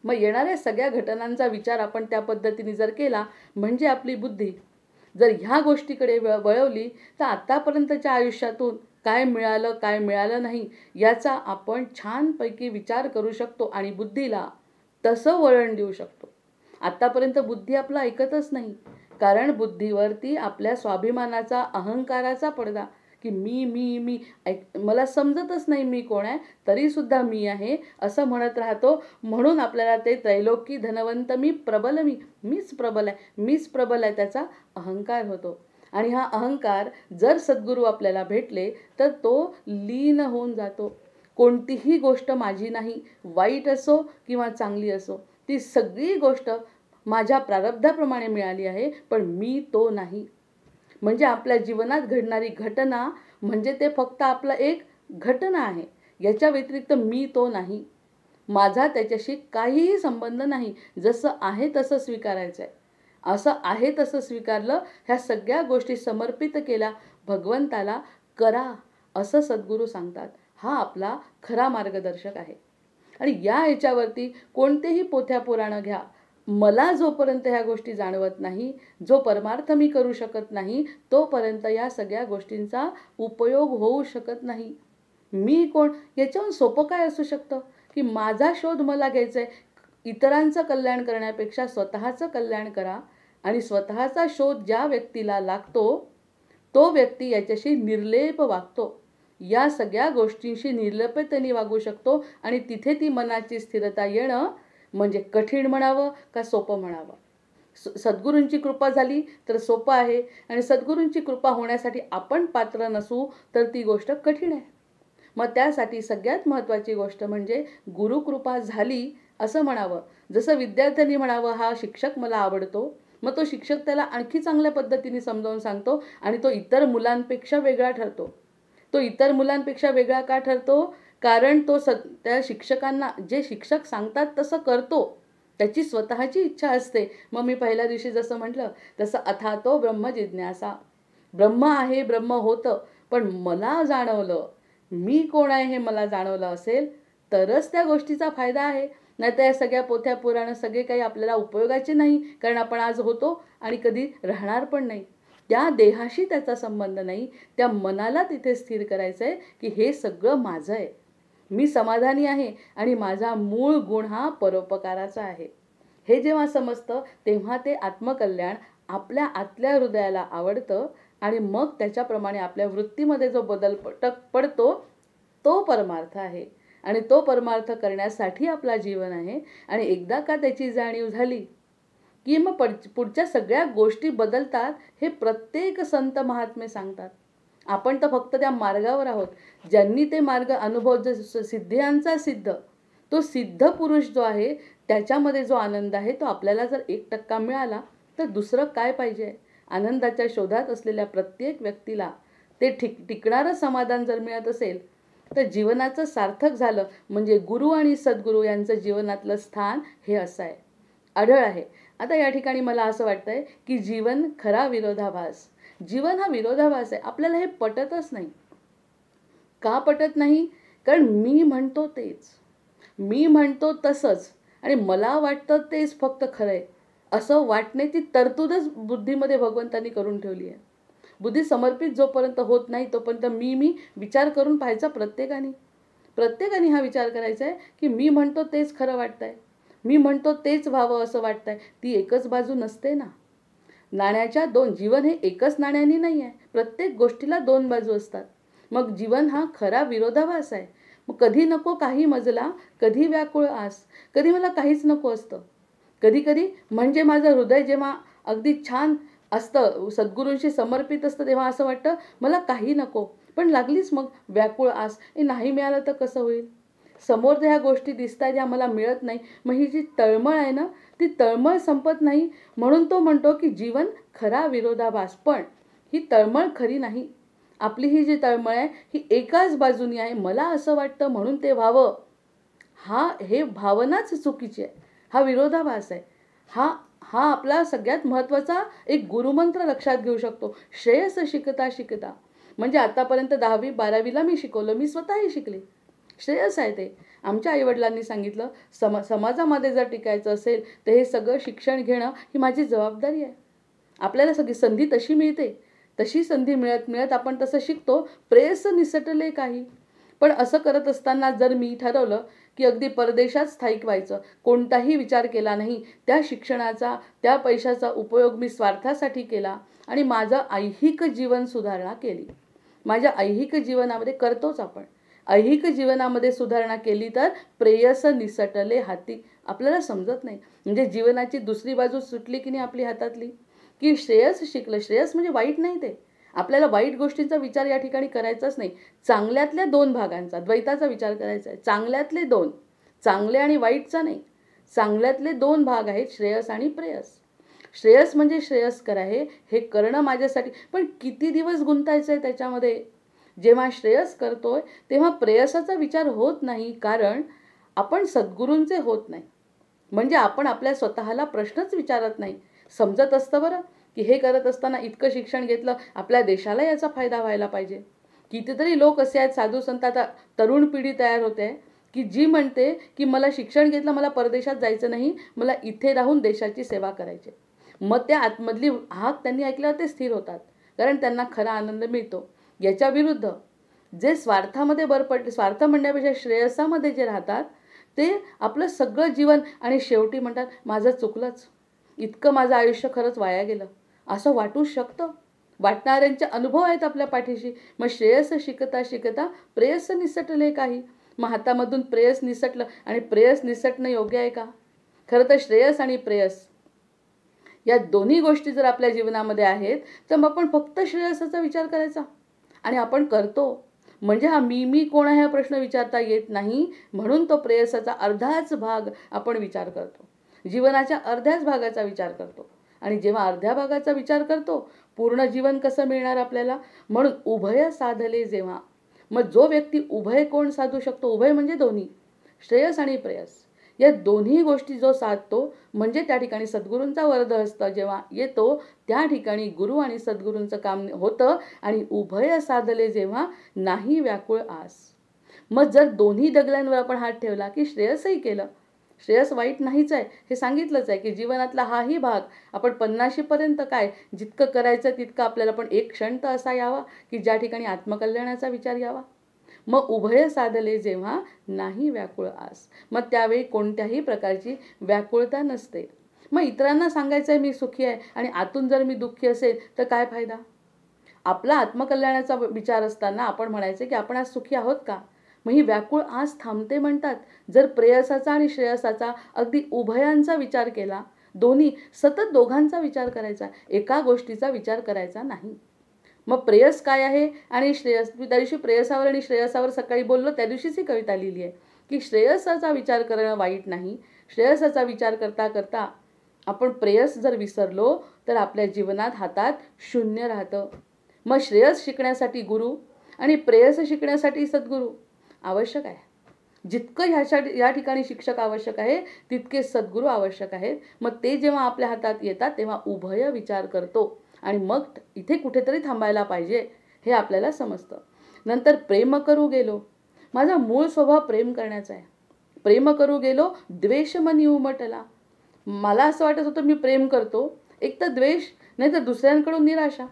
मग येणाऱ्या सगळ्या घटनांचा विचार आपण त्या पद्धतीने जर केला, म्हणजे आपली बुद्धी जर ह्या गोष्टीकडे वळवली, तर आतापर्यंतच्या आयुष्यातून काय मिळालं, काय मिळालं नाही याचा आपण छानपैकी विचार करू शकतो आणि बुद्धीला तसं वळण देऊ शकतो. आतापर्यंत बुद्धी आपलं ऐकतच नाही, कारण बुद्धीवरती आपल्या स्वाभिमानाचा, अहंकाराचा पडदा, की मी मी मी मला समजतच नाही मी कोण आहे, तरीसुद्धा मी आहे असं म्हणत राहतो. म्हणून आपल्याला ते त्रैलोकी धनवंत मी प्रबल, मीच प्रबल आहे, मीच प्रबल आहे, त्याचा अहंकार होतो. आणि हा अहंकार जर सद्गुरू आपल्याला भेटले तर तो लीन होऊन जातो. कोणतीही गोष्ट माझी नाही, वाईट असो किंवा चांगली असो, ती सगळी गोष्ट माझ्या प्रारब्धाप्रमाणे मिळाली आहे, पण मी तो नाही. म्हणजे आपल्या जीवनात घडणारी घटना म्हणजे ते फक्त आपलं एक घटना आहे, याच्या व्यतिरिक्त मी तो नाही. माझा त्याच्याशी काहीही संबंध नाही. जसं आहे तसं स्वीकारायचं आहे. असं आहे तसं स्वीकारलं, ह्या सगळ्या गोष्टी समर्पित केल्या भगवंताला, करा असं सद्गुरू सांगतात. हा आपला खरा मार्गदर्शक आहे. आणि या ह्याच्यावरती कोणतेही पोथ्या पुराणं घ्या, मला जोपर्यंत ह्या गोष्टी जाणवत नाही, जो परमार्थ मी करू शकत नाही, तोपर्यंत या सगळ्या गोष्टींचा उपयोग होऊ शकत नाही. मी कोण, याच्याहून सोपं काय असू शकतं, की माझा शोध मला घ्यायचा आहे. इतरांचं कल्याण करण्यापेक्षा स्वतःचं कल्याण करा. आणि स्वतःचा शोध ज्या व्यक्तीला लागतो, तो व्यक्ती याच्याशी निर्लेप वागतो. या सगळ्या गोष्टींशी निर्लेपतेने वागू शकतो आणि तिथे ती मनाची स्थिरता येणं म्हणजे कठीण म्हणावं का सोपं म्हणावं. सद्गुरूंची कृपा झाली तर सोपं आहे, आणि सद्गुरूंची कृपा होण्यासाठी आपण पात्र नसू तर ती गोष्ट कठीण आहे. मग त्यासाठी सगळ्यात महत्त्वाची गोष्ट म्हणजे गुरुकृपा झाली असं म्हणावं. जसं विद्यार्थ्यांनी म्हणावं, हा शिक्षक मला आवडतो, मग तो शिक्षक त्याला आणखी चांगल्या पद्धतीने समजावून सांगतो आणि तो इतर मुलांपेक्षा वेगळा ठरतो. तो इतर मुलांपेक्षा वेगळा का ठरतो? कारण तो त्या शिक्षकांना जे शिक्षक सांगतात तसं करतो. त्याची स्वतःची इच्छा असते. मग मी पहिल्या दिवशी जसं म्हटलं तसं अथातो ब्रह्म जिज्ञासा. ब्रह्म आहे, ब्रह्म होतं, पण मला जाणवलं, मी कोण आहे हे मला जाणवलं असेल तरच त्या गोष्टीचा फायदा आहे. नाहीतर या सगळ्या पोथ्या पुराणं सगळे काही आपल्याला उपयोगाचे नाही, कारण आपण आज होतो आणि कधी राहणार पण नाही. त्या देहाशी त्याचा संबंध नाही. त्या मनाला तिथे स्थिर करायचं आहे की हे सगळं माझं आहे, मी समाधानी आहे आणि माझा मूळ गुण हा परोपकाराचा आहे. हे जेव्हा समजतं तेव्हा ते आत्मकल्याण आपल्या आतल्या हृदयाला आवडतं आणि मग त्याच्याप्रमाणे आपल्या वृत्तीमध्ये जो बदल पडतो तो परमार्थ आहे. आणि तो परमार्थ करण्यासाठी आपला जीवन आहे. आणि एकदा का त्याची जाणीव झाली की मग पुढच्या सगळ्या गोष्टी बदलतात. हे प्रत्येक संत महात्मे सांगतात. आपण तर फक्त त्या मार्गावर आहोत. ज्यांनी ते मार्ग अनुभव सिद्ध्यांचा सिद्ध, तो सिद्ध पुरुष जो आहे त्याच्यामध्ये जो आनंद आहे तो आपल्याला जर 1% मिळाला तर दुसरं काय पाहिजे. आनंदाच्या शोधात असलेल्या प्रत्येक व्यक्तीला ते टिकणारं समाधान जर मिळत असेल तर जीवनाचं सार्थक झालं. म्हणजे गुरु आणि सद्गुरू यांचं जीवनातलं स्थान हे असं आहे, अढळ आहे. आता या ठिकाणी मला असं वाटतंय की जीवन खरा विरोधाभास. जीवन हा विरोधाभास आहे. आपल्याला हे पटतच नाही. का पटत नाही? कारण मी म्हणतो तेच, मी म्हणतो तसंच आणि मला वाटतं तेच फक्त खरं आहे असं वाटण्याची तरतूदच बुद्धीमध्ये भगवंतांनी करून ठेवली आहे. बुद्धी समर्पित जोपर्यंत होत नाही तोपर्यंत मी विचार करून पाहायचा. प्रत्येकाने हा विचार करायचा आहे की मी म्हणतो तेच खरं वाटतंय, मी म्हणतो तेच व्हावं असं वाटतंय. ती एकच बाजू नसते ना. नाण्याच्या दोन, जीवन हे एकच नाण्याने नाही आहे. प्रत्येक गोष्टीला दोन बाजू असतात. मग जीवन हा खरा विरोधाभास आहे. मग कधी नको काही मजला, कधी व्याकुळ आस, कधी मला काहीच नको असतं. कधी कधी म्हणजे माझं हृदय जेव्हा अगदी छान असतं, सद्गुरूंशी समर्पित असतं, तेव्हा असं वाटतं मला काही नको. पण लागलीच मग व्याकुळ आस, हे नाही मिळालं तर कसं होईल. समोर ह्या गोष्टी दिसत आहेत, ह्या मला मिळत नाही. मग ही जी तळमळ आहे ना, ती तळमळ संपत नाही. म्हणून तो म्हणतो की जीवन खरा विरोधाभास. पण ही तळमळ खरी नाही. आपली ही जी तळमळ आहे ही एकाच बाजूनी आहे. मला असं वाटतं म्हणून ते व्हावं, हे भावनाच चुकीची आहे. हा विरोधाभास आहे. हा हा आपला सगळ्यात महत्त्वाचा एक गुरुमंत्र लक्षात घेऊ शकतो. श्रेयस शिकता शिकता, म्हणजे आतापर्यंत 10वी 12वीला मी शिकवलं, मी स्वतःही शिकले. श्रेयस आहे ते. आमच्या आईवडिलांनी सांगितलं समाजामध्ये जर टिकायचं असेल तर हे सगळं शिक्षण घेणं ही माझी जबाबदारी आहे. आपल्याला सगळी संधी तशी मिळते, तशी संधी मिळत मिळत आपण तसं शिकतो. प्रेयस निसटले काही. पण असं करत असताना जर मी ठरवलं की अगदी परदेशात स्थायिक व्हायचं, कोणताही विचार केला नाही, त्या शिक्षणाचा त्या पैशाचा उपयोग मी स्वार्थासाठी केला आणि माझं ऐहिक जीवन सुधारणा केली. माझ्या ऐहिक जीवनामध्ये करतोच आपण. ऐहिक जीवनामध्ये सुधारणा केली तर प्रेयस निसटले हाती. आपल्याला समजत नाही. म्हणजे जीवनाची दुसरी बाजू सुटली की नाही आपली हातातली, की श्रेयस शिकलं. श्रेयस म्हणजे वाईट नाही ते. आपल्याला वाईट गोष्टींचा विचार या ठिकाणी करायचाच नाही. चांगल्यातल्या दोन भागांचा, द्वैताचा विचार करायचा आहे. चांगल्यातले दोन, चांगले आणि वाईटचा नाही. चांगल्यातले दोन भाग आहेत, श्रेयस आणि प्रेयस. श्रेयस म्हणजे श्रेयस्कर आहे, हे करणं माझ्यासाठी. पण किती दिवस गुंतायचं आहे त्याच्यामध्ये. जेव्हा श्रेयस करतोय तेव्हा प्रेयसाचा विचार होत नाही, कारण आपण सद्गुरूंचे होत नाही. म्हणजे आपण आपल्या स्वतःला प्रश्नच विचारत नाही. समजत असतं बरं की हे करत असताना इतकं शिक्षण घेतलं, आपल्या देशाला याचा फायदा व्हायला पाहिजे. कितीतरी लोक असे आहेत, साधू संत, आता तरुण पिढी तयार होते की जी म्हणते की मला शिक्षण घेतलं, मला परदेशात जायचं नाही, मला इथे राहून देशाची सेवा करायची. मग त्या आतमधली हाक त्यांनी ऐकल्यावर ते स्थिर होतात, कारण त्यांना खरा आनंद मिळतो. याच्या विरुद्ध जे स्वार्थामध्ये भर पडले, स्वार्थ म्हणण्यापेक्षा श्रेयसामध्ये जे राहतात, ते आपलं सगळं जीवन आणि शेवटी म्हणतात माझं चुकलंच, इतकं माझं आयुष्य खरंच वाया गेलं असं वाटू शकतं. वाटणाऱ्यांचे अनुभव आहेत आपल्या पाठीशी. मग श्रेयस शिकता शिकता प्रेयस निसटले काही. मग हातामधून प्रेयस निसटलं आणि प्रेयस निसटणं योग्य आहे का? खरं तर श्रेयस आणि प्रेयस या दोन्ही गोष्टी जर आपल्या जीवनामध्ये आहेत तर मग आपण फक्त श्रेयसाचा विचार करायचा. आणि आपण करतो म्हणजे हा मी कोण आहे हा प्रश्न विचारता येत नाही. म्हणून तो प्रेयसाचा अर्धाच भाग आपण विचार करतो, जीवनाच्या अर्ध्याच भागाचा विचार करतो. आणि जेव्हा अर्ध्या भागाचा विचार करतो, पूर्ण जीवन कसं मिळणार आपल्याला. म्हणून उभय साधले जेव्हा, मग जो व्यक्ती उभय कोण साधू शकतो, उभय म्हणजे दोन्ही, श्रेयस आणि प्रेयस, या दोन्ही गोष्टी जो साधतो, म्हणजे त्या ठिकाणी सद्गुरूंचा वरदहस्त जेव्हा येतो, त्या ठिकाणी गुरु आणि सद्गुरूंचं काम होतं. आणि उभय साधले जेव्हा नाही व्याकुळ आस. मग जर दोन्ही डगल्यांवर आपण हात ठेवला की श्रेयसही केलं, श्रेयस वाईट नाहीच आहे हे सांगितलंच आहे की जीवनातला हाही भाग आपण 50शीपर्यंत काय जितकं करायचं तितकं आपल्याला, पण एक क्षण तर असा यावा की ज्या ठिकाणी आत्मकल्याणाचा विचार यावा. मग उभय साधले जेव्हा नाही व्याकुळ आस, मग त्यावेळी कोणत्याही प्रकारची व्याकुळता नसते. मग इतरांना सांगायचं आहे मी सुखी आहे आणि आतून जर मी दुःखी असेल तर काय फायदा. आपला आत्मकल्याणाचा विचार असताना आपण म्हणायचं की आपण आज सुखी आहोत का. मग ही व्याकुळ आस थांबते म्हणतात जर प्रेयसाचा आणि श्रेयसाचा अगदी उभयांचा विचार केला. दोन्ही सतत दोघांचा विचार करायचा, एका गोष्टीचा विचार करायचा नाही. मग प्रेयस काय आहे आणि श्रेयस, मी त्या दिवशी प्रेयसावर आणि श्रेयसावर सकाळी बोललो, त्या दिवशीच ही कविता लिहिली आहे की श्रेयसाचा विचार करणं वाईट नाही. श्रेयसाचा विचार करता करता आपण प्रेयस जर विसरलो तर आपल्या जीवनात हातात शून्य राहतं. मग श्रेयस शिकण्यासाठी गुरु आणि प्रेयस शिकण्यासाठी सद्गुरू आवश्यक आहे. जितकं या ठिकाणी शिक्षक आवश्यक आहे तितके सद्गुरू आवश्यक आहेत. मग ते जेव्हा आपल्या हातात येतात तेव्हा उभय विचार करतो आणि मग इथे कुठेतरी थांबायला पाहिजे हे आपल्याला समजतं. नंतर प्रेम करू गेलो. माझा मूळ स्वभाव प्रेम करण्याचा आहे. प्रेम करू गेलो द्वेष मनी उमटला. मला असं वाटत होतं मी प्रेम करतो, एक तर द्वेष नाही तर दुसऱ्यांकडून निराशा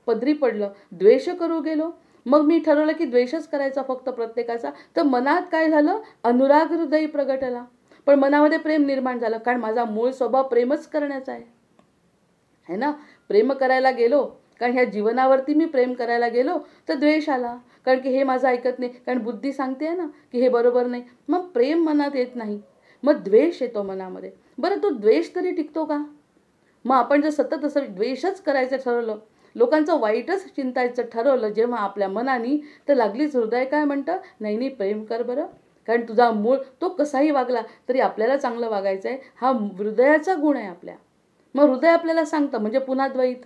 पदरी पडलं. द्वेष करू गेलो, मग मी ठरवलं की द्वेषच करायचा फक्त प्रत्येकाचा. तर मनात काय झालं, अनुराग हृदय प्रगटला. पण मनामध्ये प्रेम निर्माण झालं, कारण माझा मूळ स्वभाव प्रेमच करण्याचा आहे ना. प्रेम करायला गेलो, कारण ह्या जीवनावरती मी प्रेम करायला गेलो तर द्वेष आला, कारण की हे माझं ऐकत नाही, कारण बुद्धी सांगते ना की हे बरोबर नाही. मग प्रेम मनात येत नाही, मग द्वेष येतो मनामध्ये. बरं, तो द्वेष तरी टिकतो का? मग आपण जर सतत असं द्वेषच करायचं ठरवलं, लोकांचं वाईटच चिंतायचं ठरवलं जेव्हा आपल्या मनाने, तर लागलीच हृदय काय म्हणतं, नाही नाही प्रेम कर बरं, कारण तुझा मूळ तो कसाही वागला तरी आपल्याला चांगलं वागायचं आहे, हा हृदयाचा गुण आहे आपल्या. मग हृदय आपल्याला सांगतं, म्हणजे पुन्हा द्वैत,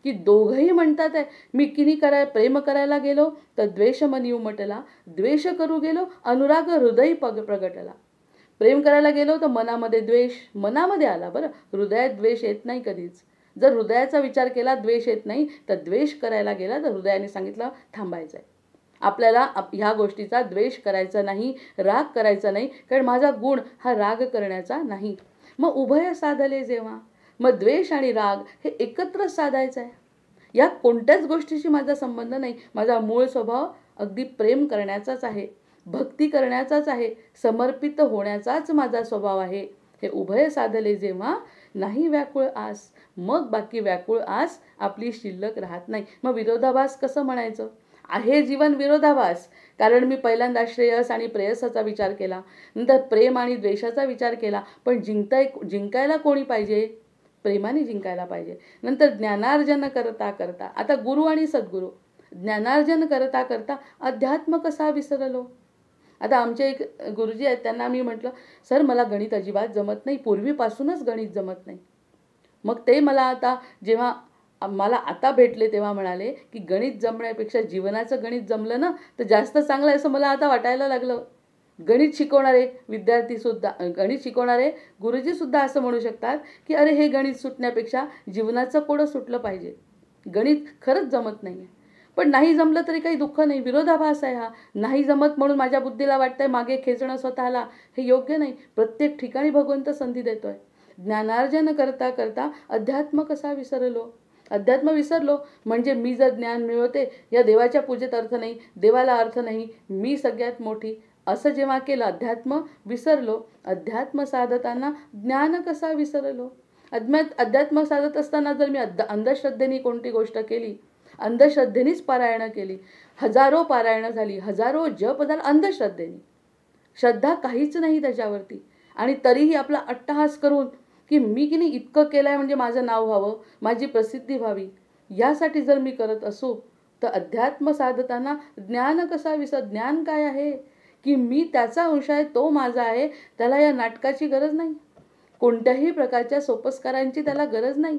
की दोघंही म्हणतात आहे मी प्रेम करायला गेलो तर द्वेष मनी उमटला, द्वेष करू गेलो अनुराग हृदय प्रगटला. प्रेम करायला गेलो तर मनामध्ये द्वेष मनामध्ये आला. बरं, हृदयात द्वेष येत नाही कधीच. जर हृदयाचा विचार केला द्वेष येत नाही, तर द्वेष करायला गेला तर हृदयाने सांगितलं थांबायचं आहे. आपल्याला ह्या गोष्टीचा द्वेष करायचा नाही, राग करायचा नाही, कारण माझा गुण हा राग करण्याचा नाही. मग उभय साधले जेव्हा, मग द्वेष आणि राग हे एकत्र साधायचं आहे. या कोणत्याच गोष्टीशी माझा संबंध नाही. माझा मूळ स्वभाव अगदी प्रेम करण्याचाच आहे, भक्ती करण्याचाच आहे, समर्पित होण्याचाच माझा स्वभाव आहे. हे उभय साधले जेव्हा नाही व्याकुळ आस, मग बाकी व्याकुळ आस आपली शिल्लक राहत नाही. मग विरोधाभास कसं म्हणायचं? आहे जीवन विरोधाभास, कारण मी पहिल्यांदा श्रेयस आणि प्रेयसाचा विचार केला, नंतर प्रेम आणि द्वेषाचा विचार केला. पण जिंकायला कोणी पाहिजे? प्रेमाने जिंकायला पाहिजे. नंतर ज्ञानार्जन करता करता, आता गुरु आणि सद्गुरू, ज्ञानार्जन करता करता अध्यात्म कसा विसरलो. आता आमचे एक गुरुजी आहेत, त्यांना मी म्हटलं, सर मला गणित अजिबात जमत नाही, पूर्वीपासूनच गणित जमत नाही. मग ते मला आता जेव्हा मला आता भेटले तेव्हा म्हणाले की गणित जमण्यापेक्षा जीवनाचं गणित जमलं ना तर जास्त चांगलं आहे, असं मला आता वाटायला लागलं. गणित शिकवणारे विद्यार्थीसुद्धा, गणित शिकवणारे गुरुजीसुद्धा असं म्हणू शकतात की अरे हे गणित सुटण्यापेक्षा जीवनाचं कोडं सुटलं पाहिजे. गणित खरंच जमत नाही आहे, पण नाही जमलं तरी काही दुःख नाही. विरोधाभास आहे हा. नाही जमत म्हणून माझ्या बुद्धीला वाटतंय मागे खेचणं स्वतःला, हे योग्य नाही. प्रत्येक ठिकाणी भगवंत संधी देतोय. ज्ञानार्जन करता करता अध्यात्म कसा विसरलो. अध्यात्म विसरलो म्हणजे मी जर ज्ञान मिळवते, या देवाच्या पूजेत अर्थ नाही, देवाला अर्थ नाही, मी सगळ्यात मोठी, असं जेव्हा केलं अध्यात्म विसरलो. अध्यात्म साधताना ज्ञान कसा विसरलो. अध्यात्म साधत असताना जर मी अंधश्रद्धेने कोणती गोष्ट केली, अंधश्रद्धेनेच पारायणं केली, हजारो पारायणं झाली, हजारो जप झाला अंधश्रद्धेने, श्रद्धा काहीच नाही त्याच्यावरती, आणि तरीही आपला अट्टहास करून की मी की नाही इतकं केलं आहे म्हणजे माझं नाव व्हावं, माझी प्रसिद्धी व्हावी, यासाठी जर मी करत असू, तर अध्यात्म साधताना ज्ञान कसा ज्ञान काय आहे की मी त्याचा अंश आहे, तो माझा आहे, त्याला या नाटकाची गरज नाही, कोणत्याही प्रकारच्या सोपस्कारांची त्याला गरज नाही.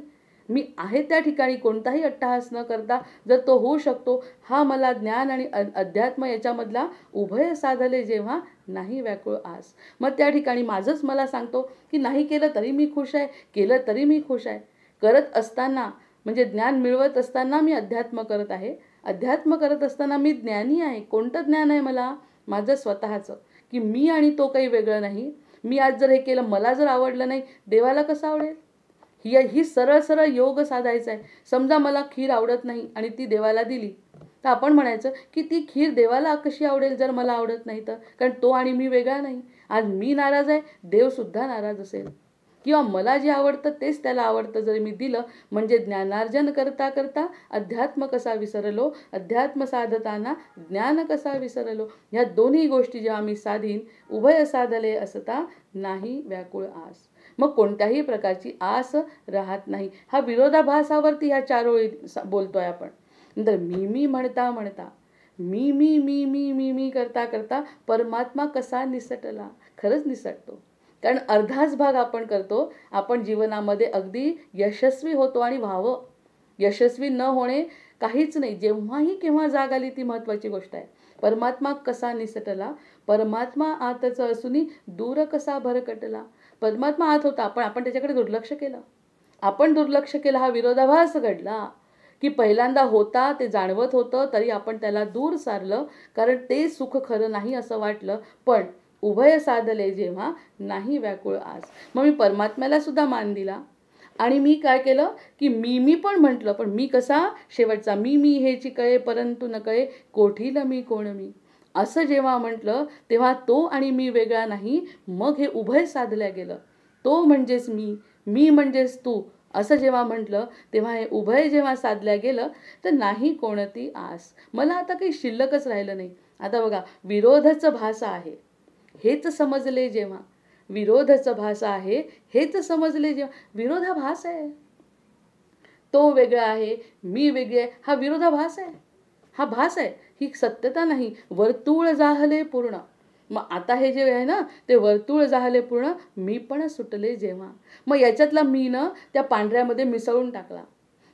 मी आहे त्या ठिकाणी कोणताही अट्टहास न करता जर तो होऊ शकतो, हा मला ज्ञान आणि अध्यात्म याच्यामधला उभय साधले जेव्हा नाही व्याकुळ आस. मग त्या ठिकाणी माझंच मला सांगतो की नाही केलं तरी मी खुश आहे, केलं तरी मी खुश आहे. करत असताना म्हणजे ज्ञान मिळवत असताना मी अध्यात्म करत आहे, अध्यात्म करत असताना मी ज्ञानी आहे. कोणतं ज्ञान आहे मला? माझं स्वतःचं, की मी आणि तो काही वेगळं नाही. मी आज जर हे केलं, मला जर आवडलं नाही, देवाला कसं आवडेल? ही सरळ सरळ योग साधायचा आहे. समजा मला खीर आवडत नाही आणि ती देवाला दिली, तर आपण म्हणायचं की ती खीर देवाला कशी आवडेल जर मला आवडत नाही तर, कारण तो आणि मी वेगळा नाही. आज मी नाराज आहे, देवसुद्धा नाराज असेल, किंवा मला जे आवडतं तेच त्याला आवडतं जर मी दिलं. म्हणजे ज्ञानार्जन करता करता अध्यात्म कसा विसरलो, अध्यात्म साधताना ज्ञान कसा विसरलो. ह्या दोन्ही गोष्टी जेव्हा मी साधीन, उभय साधले असता नाही व्याकुळ आस, मग कोणत्याही प्रकारची आस राहत नाही. हा विरोधाभासावरती ह्या 4 ओळी बोलतोय आपण. नंतर मी म्हणता म्हणता, मी करता करता परमात्मा कसा निसटला. खरंच निसटतो, कारण अर्धाच भाग आपण करतो. आपण जीवनामध्ये अगदी यशस्वी होतो आणि व्हावं. यशस्वी न होणे काहीच नाही. जेव्हाही केव्हा जाग आली ती महत्त्वाची गोष्ट आहे. परमात्मा कसा निसटला, परमात्मा आतच असूनी दूर कसा भरकटला. परमात्मा आत होता, पण आपण त्याच्याकडे दुर्लक्ष केलं. आपण दुर्लक्ष केलं, हा विरोधाभास घडला. की पहिल्यांदा होता ते जाणवत होतं, तरी आपण त्याला दूर सारलं, कारण ते सुख खरं नाही असं वाटलं. पण उभय साधले जेव्हा नाही व्याकुळ आस. मग मी परमात्म्याला सुद्धा मान दिला आणि मी काय केलं की मी पण म्हटलं, पण मी कसा शेवटचा मी हेची कळे परंतु न कळे कोठील मी कोण मी. असं जेव्हा म्हटलं तेव्हा तो आणि मी वेगळा नाही, मग हे उभय साधल्या गेलं. तो म्हणजेच मी म्हणजेच तू असं जेव्हा म्हटलं तेव्हा हे उभय जेव्हा साधल्या गेलं तर नाही कोणती आस. मला आता काही शिल्लकच राहिलं नाही. आता बघा, विरोधच भाषा आहे हेच समजले जेव्हा, विरोधच भाषा आहे हेच समजले जेव्हा. विरोध हा भास आहे, तो वेगळा आहे मी वेगळे आहे, हा विरोधाभास आहे, हा भास आहे, ही सत्यता नाही. वर्तुळ जाहले पूर्ण. मग आता हे जे आहे ना ते वर्तुळ जाहले पूर्ण, मी पण सुटले जेव्हा. मग याच्यातला मी न त्या पांढऱ्यामध्ये मिसळून टाकला,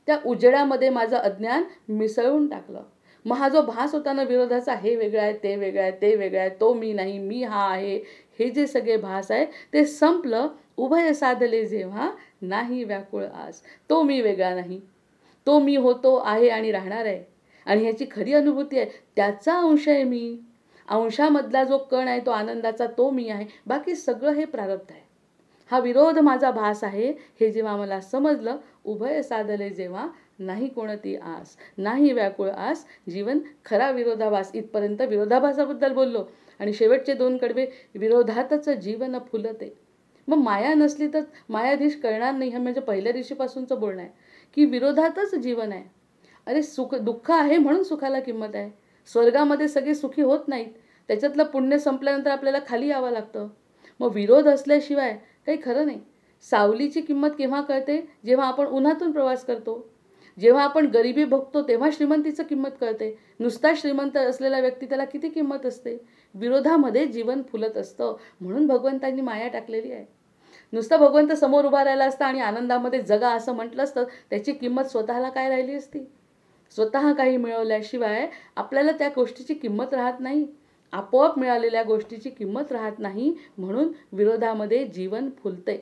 त्या उजेडामध्ये माझं अज्ञान मिसळून टाकलं. मग हा जो भास होता ना विरोधाचा, हे वेगळं आहे ते वेगळं आहे ते वेगळं आहे, तो मी नाही मी हा आहे, हे जे सगळे भास आहे ते संपलं. उभय साधले जेव्हा नाही व्याकुळ आस. तो मी वेगळा नाही, तो मी होतो आहे आणि राहणार आहे, आणि ह्याची खरी अनुभूती आहे त्याचा अंश आहे मी. अंशामधला जो कण आहे तो आनंदाचा, तो मी आहे. बाकी सगळं हे प्रारब्ध आहे. हा विरोध माझा भास आहे हे जेव्हा मला समजलं, उभय साधले जेव्हा नाही कोणती आस, नाही व्याकुळ आस, जीवन खरा विरोधाभास. इथपर्यंत विरोधाभासाबद्दल बोललो आणि शेवटचे 2 कडवे, विरोधातच जीवन फुलते. मग माया नसली तर मायाधीश करणार नाही, हे म्हणजे पहिल्या दिवशीपासूनचं बोलणं आहे की विरोधातच जीवन आहे. अरे सुख दुःख आहे म्हणून सुखाला किंमत आहे. स्वर्गामध्ये सगळे सुखी होत नाहीत, त्याच्यातलं पुण्य संपल्यानंतर आपल्याला खाली यावं लागतं. मग विरोध असल्याशिवाय काही खरं नाही. सावलीची किंमत केव्हा कळते, जेव्हा आपण उन्हातून प्रवास करतो. जेव्हा आपण गरिबी भोगतो तेव्हा श्रीमंतीचं किंमत कळते. नुसता श्रीमंत असलेला व्यक्ती त्याला किती किंमत असते. विरोधामध्ये जीवन फुलत असतं, म्हणून भगवंतांनी माया टाकलेली आहे. नुसतं भगवंत समोर उभा राहिला असता आणि आनंदामध्ये जगा असं म्हटलं असतं, त्याची किंमत स्वतःला काय राहिली असती. स्वतः काही मिळवल्याशिवाय आपल्याला त्या गोष्टीची किंमत राहत नाही, आपोआप मिळालेल्या गोष्टीची किंमत राहत नाही. म्हणून विरोधामध्ये जीवन फुलते.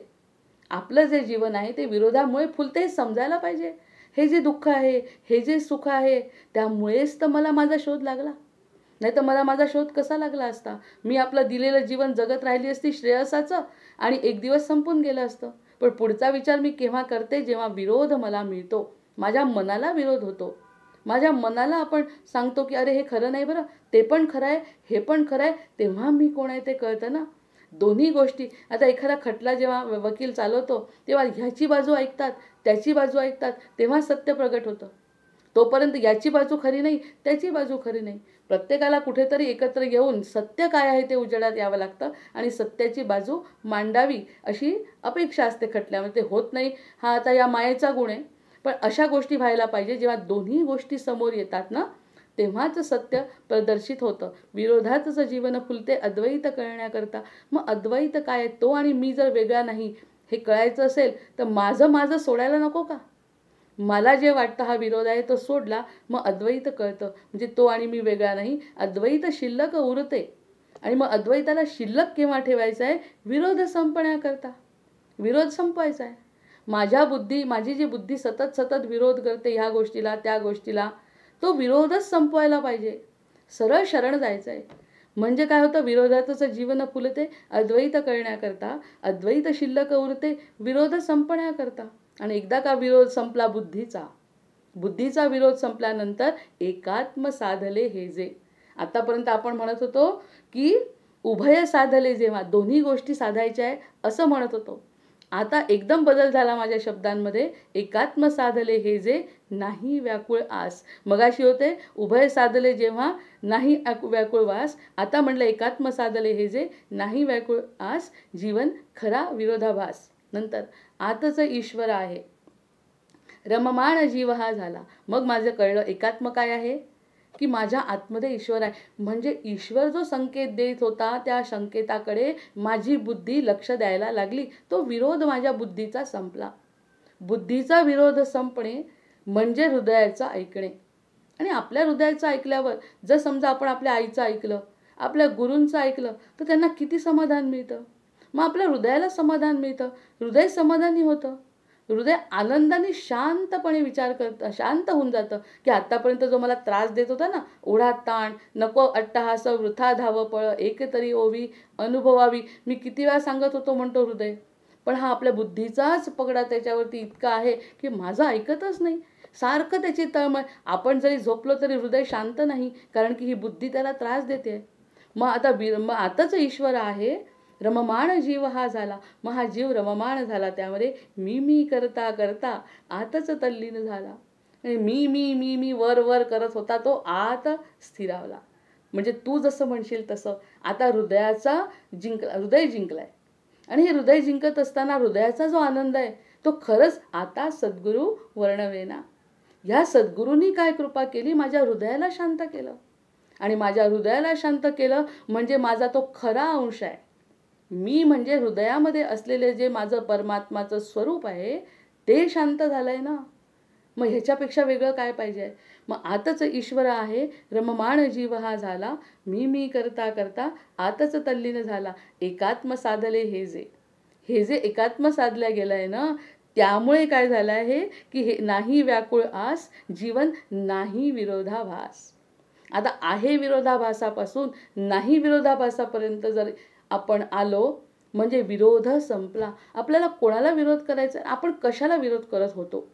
आपलं जे जीवन आहे ते विरोधामुळे फुलते हे समजायला पाहिजे. हे जे दुःख आहे, हे जे सुख आहे, त्यामुळेच तर मला माझा शोध लागला. नाही तर मला माझा शोध कसा लागला असता. मी आपलं दिलेलं जीवन जगत राहिली असती श्रेयसाचं आणि एक दिवस संपून गेलं असतं. पण पुढचा विचार मी केव्हा करते, जेव्हा विरोध मला मिळतो, माझ्या मनाला विरोध होतो. माझ्या मनाला आपण सांगतो की अरे हे खरं नाही बरं, ते पण खरं आहे हे पण खरं आहे, तेव्हा मी कोण आहे ते कळतं ना. दोन्ही गोष्टी. आता एखादा खटला जेव्हा वकील चालवतो तेव्हा ह्याची बाजू ऐकतात त्याची बाजू ऐकतात, तेव्हा सत्य प्रगट होतं. तोपर्यंत याची बाजू खरी नाही त्याची बाजू खरी नाही, प्रत्येकाला कुठेतरी एकत्र येऊन सत्य काय आहे ते उजेडात यावं लागतं आणि सत्याची बाजू मांडावी अशी अपेक्षा असते खटल्यामध्ये. ते होत नाही, हा आता या मायेचा गुण आहे. पण अशा गोष्टी व्हायला पाहिजे जेव्हा दोन्ही गोष्टी समोर येतात ना, तेव्हाच सत्य प्रदर्शित होतं. विरोधातच जीवन फुलते अद्वैत कळण्याकरता. मग अद्वैत काय, तो आणि मी जर वेगळा नाही हे कळायचं असेल तर माझं सोडायला नको का. मला जे वाटतं हा विरोध आहे तो सोडला, मग अद्वैत कळतं. म्हणजे तो आणि मी वेगळा नाही, अद्वैत शिल्लक उरते. आणि मग अद्वैताला शिल्लक केव्हा ठेवायचा आहे, विरोध संपण्याकरता. विरोध संपवायचा आहे. माझी जी बुद्धी सतत विरोध करते ह्या गोष्टीला त्या गोष्टीला, तो विरोधच संपवायला पाहिजे. सरळ शरण जायचं आहे. म्हणजे काय होतं, विरोधातच जीवन फुलते अद्वैत करण्याकरता, अद्वैत शिल्लक उरते विरोध संपण्याकरता. आणि एकदा का विरोध संपला बुद्धीचा विरोध संपल्यानंतर एकात्म साधले हे जे. आतापर्यंत आपण म्हणत होतो की उभय साधले जेव्हा, दोन्ही गोष्टी साधायच्या आहे असं म्हणत होतो. आता एकदम बदल झाला माझ्या शब्दांमध्ये. एकात्म साधले हे जे नाही व्याकुळ आस. मगाशी होते उभय साधले जेव्हा नाही व्याकुळ वास, आता म्हणलं एकात्म साधले हे जे नाही व्याकुळ आस, जीवन खरा विरोधाभास. नंतर आतच ईश्वर आहे रममाण जीव हा झाला. मग माझं कळलं एकात्म काय आहे, की माझ्या आतमध्ये ईश्वर आहे. म्हणजे ईश्वर जो संकेत देत होता त्या संकेताकडे माझी बुद्धी लक्ष द्यायला लागली. तो विरोध माझ्या बुद्धीचा संपला. बुद्धीचा विरोध संपणे म्हणजे हृदयाचा ऐकणे. आणि आपल्या हृदयाचं ऐकल्यावर जर समजा आपण आपल्या आईचं ऐकलं, आपल्या गुरूंचं ऐकलं, तर त्यांना किती समाधान मिळतं. मग आपल्या हृदयाला समाधान मिळतं, हृदय समाधानी होतं, हृदय आनंदाने शांतपणे विचार करतं, शांत होऊन जातं की आत्तापर्यंत जो मला त्रास देत होता ना, ओढा ताण, नको अट्टहास, वृथा धावपळ, एक तरी ओवी अनुभवावी, मी किती वेळा सांगत होतो म्हणतो हृदय. पण हा आपल्या बुद्धीचाच पगडा त्याच्यावरती इतका आहे की माझं ऐकतच नाही, सारखं त्याची तळमळ. आपण जरी झोपलो तरी हृदय शांत नाही, कारण की ही बुद्धी त्याला त्रास देते. मग आताच ईश्वर आहे, रममाण जीव हा झाला. मग हा जीव रममाण झाला, त्यामध्ये मी करता करता आतच तल्लीन झाला. मी वर वर करत होता, तो आत स्थिरावला. म्हणजे तू जसं म्हणशील तसं आता हृदय जिंकलाय. आणि हे हृदय जिंकत असताना हृदयाचा जो आनंद आहे तो खरंच आता सद्गुरू वर्णवेना. ह्या सद्गुरूंनी काय कृपा केली, माझ्या हृदयाला शांत केलं. आणि माझ्या हृदयाला शांत केलं म्हणजे माझा तो खरा अंश आहे. मी म्हणजे हृदयामध्ये असलेले जे माझं परमात्माचं स्वरूप आहे ते शांत झालंय ना. मग ह्याच्यापेक्षा वेगळं काय पाहिजे. मग आतच ईश्वर आहे, रममाण जीव हा झाला. मी करता करता आतच तल्लीन झाला. एकात्म साधले हे जे एकात्म साधल्या गेलंय ना, त्यामुळे काय झालं आहे की हे नाही व्याकुळ आस, जीवन नाही विरोधाभास. आता आहे विरोधाभासापासून नाही विरोधाभासापर्यंत जर आपण आलो म्हणजे विरोध संपला. आपल्याला कोणाला विरोध करायचा, आपण कशाला विरोध करत होतो,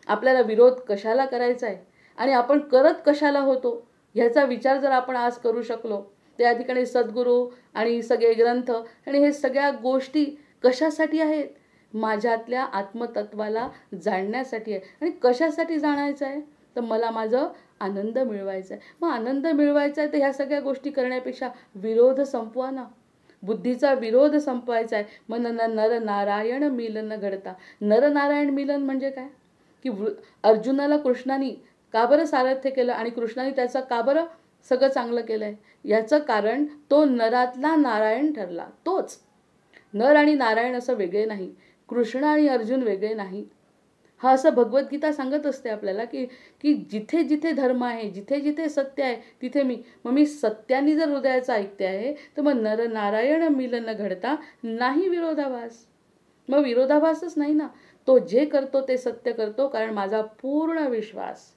आपल्याला विरोध कशाला करायचा आहे आणि आपण करत कशाला होतो, ह्याचा विचार जर आपण आज करू शकलो, त्या ठिकाणी सद्गुरू आणि सगळे ग्रंथ आणि हे सगळ्या गोष्टी कशासाठी आहेत, माझ्यातल्या आत्मतत्वाला जाणण्यासाठी आहे. आणि कशासाठी जाणायचं आहे, तर मला माझं आनंद मिळवायचा आहे. मग आनंद मिळवायचा आहे तर ह्या सगळ्या गोष्टी करण्यापेक्षा विरोध संपवा ना. बुद्धीचा विरोध संपवायचा आहे. मग नर नारायण मिलन घडता. नरनारायण मिलन म्हणजे काय की अर्जुनाला कृष्णाने का बरं सारथ्य केलं आणि कृष्णाने त्याचं का बरं सगळं चांगलं केलं आहे, याचं कारण तो नरातला नारायण ठरला. तोच नर आणि नारायण असं वेगळे नाही, कृष्ण आणि अर्जुन वेगळे नाही. हा असं भगवद्गीता सांगत असते आपल्याला की की जिथे जिथे धर्म आहे, जिथे जिथे सत्य आहे तिथे मी. मग मी सत्याने जर हृदयाचं ऐकते आहे तर मग नर नारायण मिलन घडता नाही विरोधाभास. मग विरोधाभासच नाही ना. तो जे करतो ते सत्य करतो, कारण माझा पूर्ण विश्वास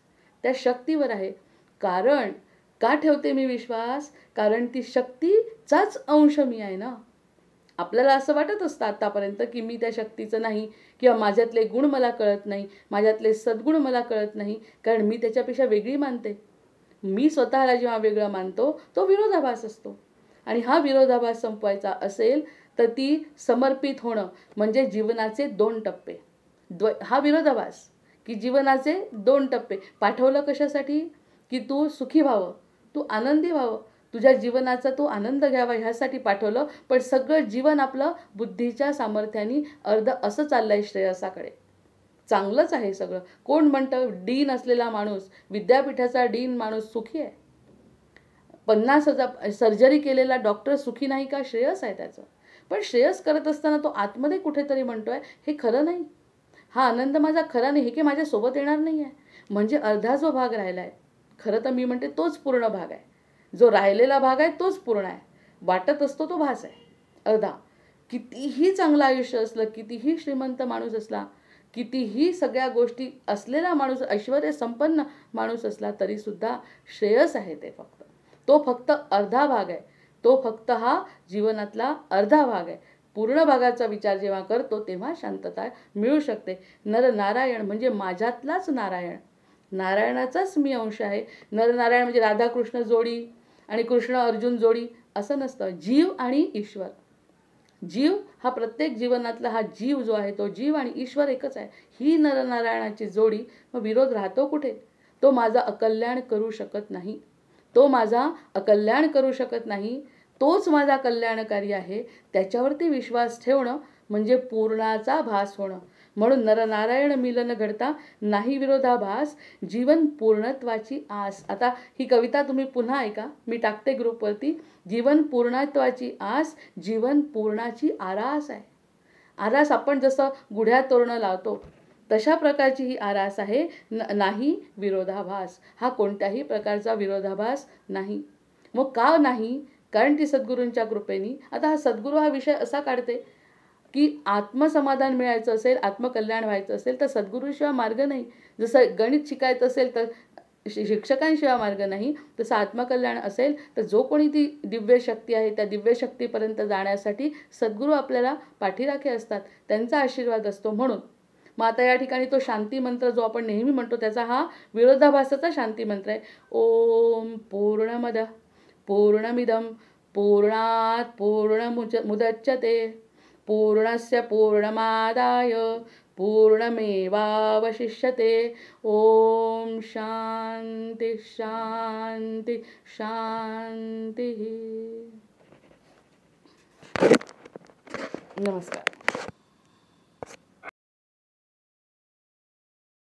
त्या शक्तीवर आहे. कारण का ठेवते मी विश्वास, कारण ती शक्तीचाच अंश मी आहे ना. आपल्याला असं वाटत असतं आतापर्यंत की मी त्या शक्तीचं नाही, किंवा माझ्यातले गुण मला कळत नाही, माझ्यातले सद्गुण मला कळत नाही, कारण मी त्याच्यापेक्षा वेगळी मानते. मी स्वतःला जेव्हा वेगळं मानतो तो विरोधाभास असतो. आणि हा विरोधाभास संपवायचा असेल तर ती समर्पित होणं म्हणजे जीवनाचे 2 टप्पे. हा विरोधाभास की जीवनाचे 2 टप्पे पाठवलं कशासाठी, की तू सुखी व्हावं, तू आनंदी व्हावं, तुझ्या जीवनाचा तू आनंद घ्यावा ह्यासाठी पाठवलं. पण सगळं जीवन आपलं बुद्धीच्या सामर्थ्याने अर्ध असं चाललंय श्रेयसाकडे. चांगलंच आहे सगळं. कोण म्हणतं डीन असलेला माणूस, विद्यापीठाचा डीन माणूस सुखी आहे? 50,000 सर्जरी केलेला डॉक्टर सुखी नाही का? श्रेयस आहे त्याचं. पण श्रेयस करत असताना तो आतमध्ये कुठेतरी म्हणतोय हे खरं नाही, हा आनंद माझा खरा नाही, हे की माझ्यासोबत येणार नाही आहे. म्हणजे अर्धा जो भाग राहिला आहे, खरं तर मी म्हणते तोच पूर्ण भाग आहे. जो राहिलेला भाग आहे तोच पूर्ण आहे. वाटत असतो तो भास आहे अर्धा. कितीही चांगलं आयुष्य असलं, कितीही श्रीमंत माणूस असला, कितीही सगळ्या गोष्टी असलेला माणूस, ऐश्वर्य संपन्न माणूस असला, तरीसुद्धा श्रेयस आहे ते फक्त. तो फक्त अर्धा भाग आहे. तो फक्त हा जीवनातला अर्धा भाग आहे. पूर्ण भागाचा विचार जेव्हा करतो तेव्हा शांतता मिळू शकते. नर नारायण म्हणजे माझ्यातलाच नारायण, नारायणाचाच मी अंश आहे. नरनारायण म्हणजे राधाकृष्ण जोडी आणि कृष्ण अर्जुन जोडी असं नसतं. जीव आणि ईश्वर. जीव हा प्रत्येक जीवनातला हा जीव जो आहे तो जीव आणि ईश्वर एकच आहे. ही नरनारायणाची जोडी. मग विरोध राहतो कुठे? तो माझा अकल्याण करू शकत नाही, तो माझा अकल्याण करू शकत नाही, तोच माझा कल्याणकारी आहे. त्याच्यावरती विश्वास ठेवणं म्हणजे पूर्णाचा भास होणं. म्हणून नरनारायण मिलन घडता नाही विरोधाभास, जीवन पूर्णत्वाची आस. आता ही कविता तुम्ही पुन्हा ऐका, मी टाकते ग्रुपवरती. जीवन पूर्णत्वाची आस, जीवन पूर्णाची आरास आहे. आरास आपण जसं गुढ्या तोरणं लावतो तशा प्रकारची ही आरास आहे. नाही विरोधाभास, हा कोणत्याही प्रकारचा विरोधाभास नाही. मग का नाही? कारण ती सद्गुरूंच्या कृपेने. आता हा सद्गुरू हा विषय असा काढते की आत्मसमाधान मिळायचं असेल, आत्मकल्याण व्हायचं असेल तर सद्गुरूशिवाय मार्ग नाही. जसं गणित शिकायचं असेल तर शिक्षकांशिवाय मार्ग नाही, तसं आत्मकल्याण असेल तर जो कोणी ती दिव्य शक्ती आहे त्या दिव्य शक्तीपर्यंत जाण्यासाठी सद्गुरू आपल्याला पाठीराखे असतात, त्यांचा आशीर्वाद असतो. म्हणून मग आता या ठिकाणी तो शांती मंत्र जो आपण नेहमी म्हणतो त्याचा हा विरोधाभासाचा शांती मंत्र आहे. ओम पूर्णमद पूर्णमिदं पूर्णात् पूर्णमुदच्यते पूर्णस्य पूर्णमादाय पूर्णमेवावशिष्यते. ओम शांती शांती शांती. नमस्कार.